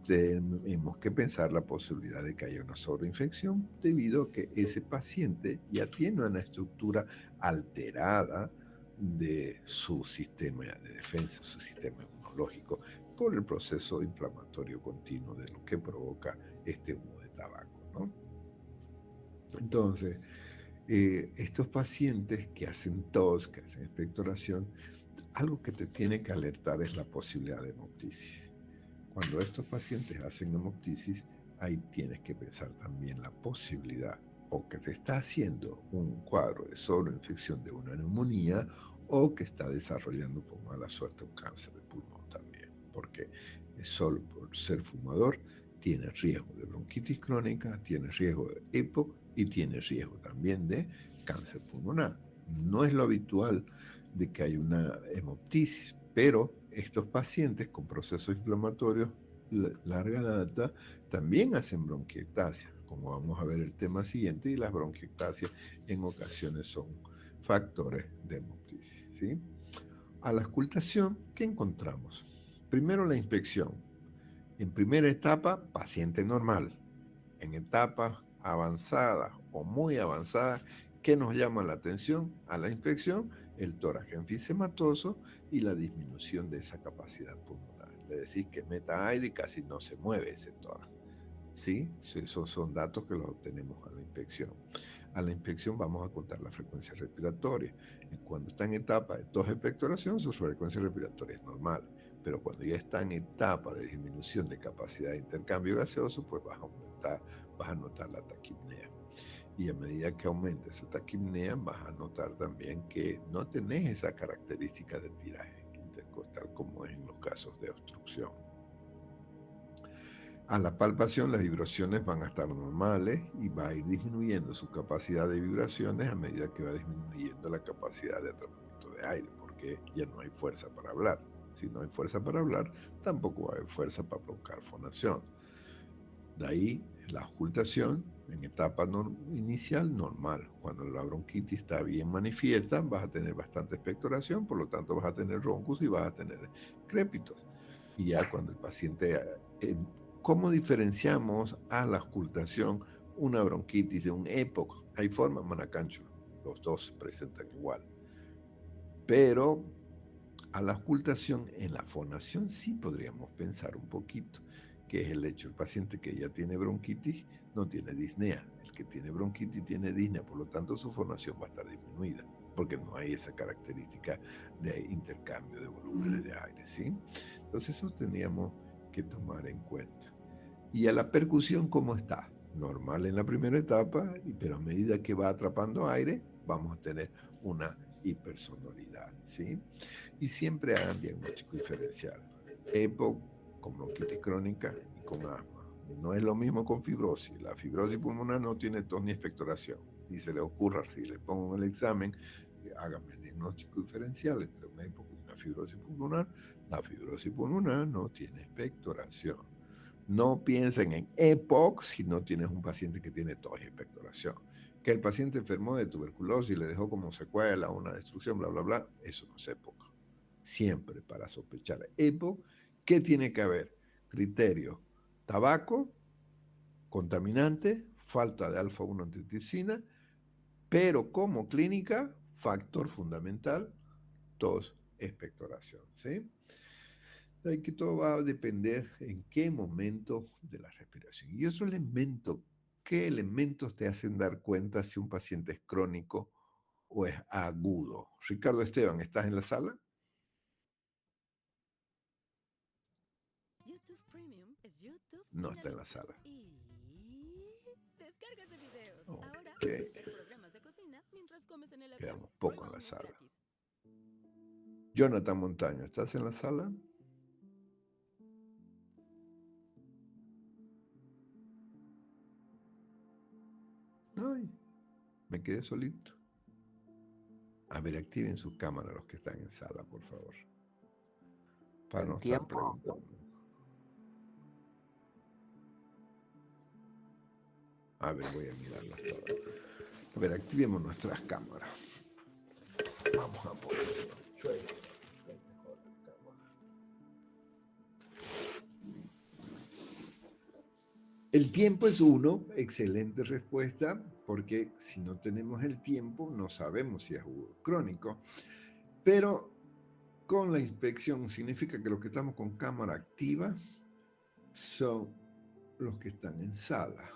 tenemos que pensar la posibilidad de que haya una sobreinfección debido a que ese paciente ya tiene una estructura alterada de su sistema de defensa, su sistema inmunológico, por el proceso inflamatorio continuo de lo que provoca este humo de tabaco, ¿no? Entonces, estos pacientes que hacen tos, que hacen expectoración, algo que te tiene que alertar es la posibilidad de hemoptisis. Cuando estos pacientes hacen hemoptisis, ahí tienes que pensar también la posibilidad o que te está haciendo un cuadro de sobreinfección de una neumonía o que está desarrollando por mala suerte un cáncer de pulmón también, porque solo por ser fumador tiene riesgo de bronquitis crónica, tiene riesgo de EPOC y tiene riesgo también de cáncer pulmonar. No es lo habitual de que haya una hemoptisis, pero estos pacientes con procesos inflamatorios larga data también hacen bronquiectasia, como vamos a ver el tema siguiente, y las bronquiectasias en ocasiones son factores de hemoptisis, ¿sí? A la auscultación, ¿qué encontramos? Primero la inspección. En primera etapa, paciente normal. En etapas avanzadas o muy avanzadas, ¿qué nos llama la atención a la inspección? El tórax enfisematoso y la disminución de esa capacidad pulmonar. Le decís que meta aire y casi no se mueve ese tórax. ¿Sí? Esos son datos que los obtenemos a la inspección. A la inspección vamos a contar la frecuencia respiratoria. Cuando está en etapa de tos expectoración, su frecuencia respiratoria es normal. Pero cuando ya está en etapa de disminución de capacidad de intercambio gaseoso, pues vas a notar la taquipnea. Y a medida que aumenta esa taquipnea, vas a notar también que no tenés esa característica de tiraje intercostal como es en los casos de obstrucción. A la palpación, las vibraciones van a estar normales y va a ir disminuyendo su capacidad de vibraciones a medida que va disminuyendo la capacidad de atrapamiento de aire, porque ya no hay fuerza para hablar. Si no hay fuerza para hablar, tampoco va a haber fuerza para provocar fonación. De ahí la auscultación en etapa inicial normal. Cuando la bronquitis está bien manifiesta, vas a tener bastante expectoración, por lo tanto vas a tener roncus y vas a tener crépitos. Y ya cuando el paciente... ¿Cómo diferenciamos a la auscultación una bronquitis de un EPOC? Hay forma, Manacancho, los dos se presentan igual. Pero a la auscultación, en la fonación sí podríamos pensar un poquito, que es el hecho, el paciente que ya tiene bronquitis no tiene disnea, el que tiene bronquitis tiene disnea, por lo tanto su fonación va a estar disminuida. porque no hay esa característica de intercambio de volúmenes de aire, ¿sí? Entonces eso teníamos que tomar en cuenta. Y a la percusión, ¿cómo está? Normal en la primera etapa, pero a medida que va atrapando aire, vamos a tener una hipersonoridad, ¿sí? Y siempre hagan diagnóstico diferencial. EPOC con bronquitis crónica y con asma. No es lo mismo con fibrosis. La fibrosis pulmonar no tiene tos ni expectoración. Ni se le ocurra, si le pongo en el examen, hágame el diagnóstico diferencial entre un EPOC y una fibrosis pulmonar. La fibrosis pulmonar no tiene expectoración. No piensen en EPOC si no tienes un paciente que tiene tos y expectoración. Que el paciente enfermó de tuberculosis y le dejó como secuela una destrucción, bla, bla, bla, eso no es EPOC. Siempre para sospechar EPOC, ¿qué tiene que haber? Criterio: tabaco, contaminante, falta de alfa-1 antitripsina, pero como clínica, factor fundamental, tos, expectoración, ¿sí? Que todo va a depender en qué momento de la respiración. Y otro elemento, ¿qué elementos te hacen dar cuenta si un paciente es crónico o es agudo? Ricardo Esteban, ¿estás en la sala? YouTube Premium es YouTube No sin está en la anuncios sala. y descargas de videos. Ahora Ok, puedes ver programas de cocina mientras comes en el avión. quedamos poco Prueba en la unos sala. gratis. Jonathan Montaño, ¿estás en la sala? Ay, me quedé solito. A ver, activen sus cámaras los que están en sala, por favor. Para El no estar tiempo, preguntando. A ver, voy a mirarlas todas. A ver, activemos nuestras cámaras. Vamos a ponerlo. El tiempo es uno, excelente respuesta, porque si no tenemos el tiempo no sabemos si es agudo o crónico, pero con la inspección significa que los que estamos con cámara activa son los que están en sala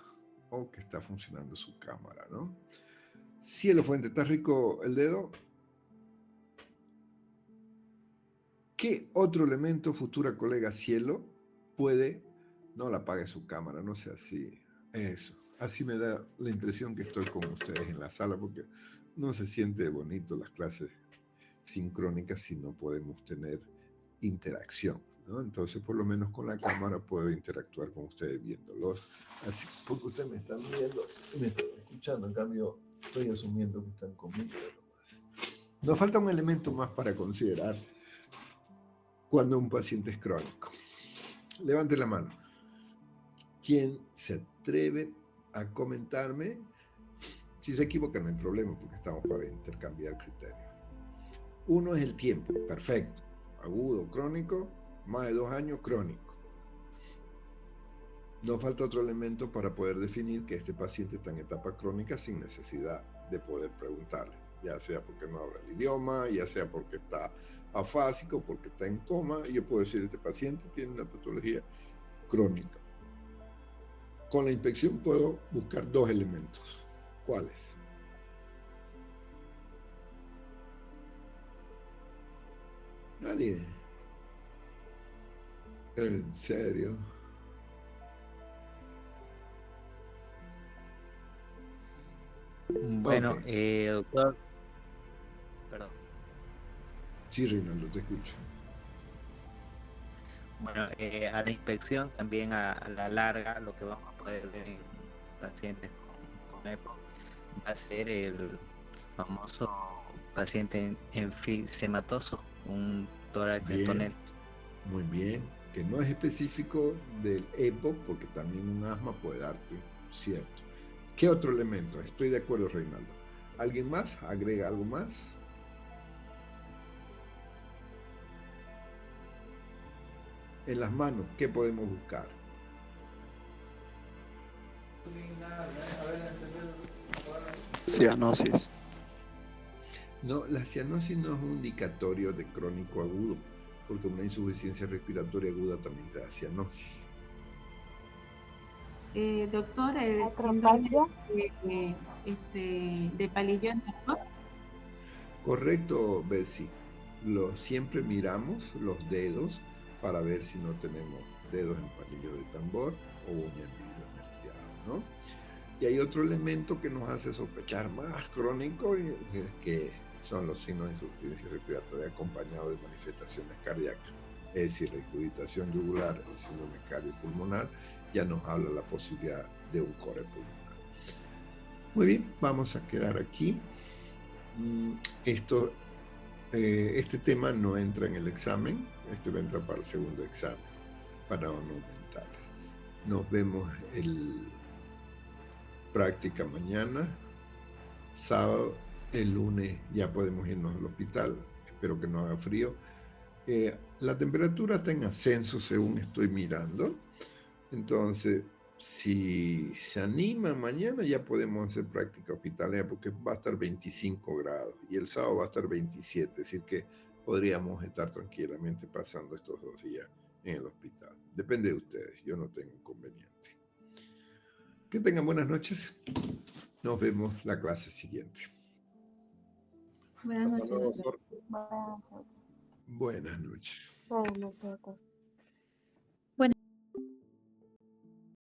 o que está funcionando su cámara, ¿no? Cielo Fuente, ¿está rico el dedo? ¿Qué otro elemento, futura colega Cielo, puede... No la apague su cámara, no sea así. Eso. Así me da la impresión que estoy con ustedes en la sala, porque no se siente bonito las clases sincrónicas si no podemos tener interacción, ¿no? Entonces, por lo menos con la cámara puedo interactuar con ustedes viéndolos. Así, porque ustedes me están viendo y me están escuchando. En cambio, estoy asumiendo que están conmigo. Nos falta un elemento más para considerar cuando un paciente es crónico. Levante la mano. ¿Quién se atreve a comentarme? Si se equivoca no hay problema, porque estamos para intercambiar criterios. Uno es el tiempo, perfecto. Agudo, crónico, más de 2 años, crónico. Nos falta otro elemento para poder definir que este paciente está en etapa crónica sin necesidad de poder preguntarle, ya sea porque no habla el idioma, ya sea porque está afásico, porque está en coma, y yo puedo decir, este paciente tiene una patología crónica. Con la inspección puedo buscar 2 elementos. ¿Cuáles? Nadie. ¿En serio? bueno, Ok. doctor, perdón. Sí, Reinaldo, te escucho. Bueno, a la inspección también a la larga lo que vamos a poder ver en pacientes con EPOC va a ser el famoso paciente enfisematoso, un tórax en Bien, tonel. muy bien. Que no es específico del EPOC, porque también un asma puede darte, cierto. ¿Qué otro elemento? Estoy de acuerdo, Reinaldo. ¿Alguien más? ¿Agrega algo más? En las manos, ¿qué podemos buscar? Cianosis. No, la cianosis no es un indicatorio de crónico agudo, porque una insuficiencia respiratoria aguda también te da cianosis. Doctor, el síndrome Acropalia. de palillo, doctor. Correcto, Betsy. Siempre miramos los dedos para ver si no tenemos dedos en palillo de tambor o uña en vidrio nerviado, ¿no? Y hay otro elemento que nos hace sospechar más crónico, que son los signos de insuficiencia respiratoria acompañados de manifestaciones cardíacas. Es decir, regurgitación yugular, el síndrome cardiopulmonar, ya nos habla la posibilidad de un core pulmonar. Muy bien, vamos a quedar aquí. Este tema no entra en el examen, esto va a entrar para el segundo examen, para no aumentar. Nos vemos práctica mañana, sábado, el lunes ya podemos irnos al hospital, espero que no haga frío. La temperatura está en ascenso según estoy mirando, entonces si se anima mañana ya podemos hacer práctica hospitalaria porque va a estar 25 grados y el sábado va a estar 27, es decir que podríamos estar tranquilamente pasando estos 2 días en el hospital. Depende de ustedes, yo no tengo inconveniente. Que tengan buenas noches. Nos vemos la clase siguiente. Buenas Hasta luego, noches. doctor. Buenas noches. Buenas noches. Buenas noches, doctor.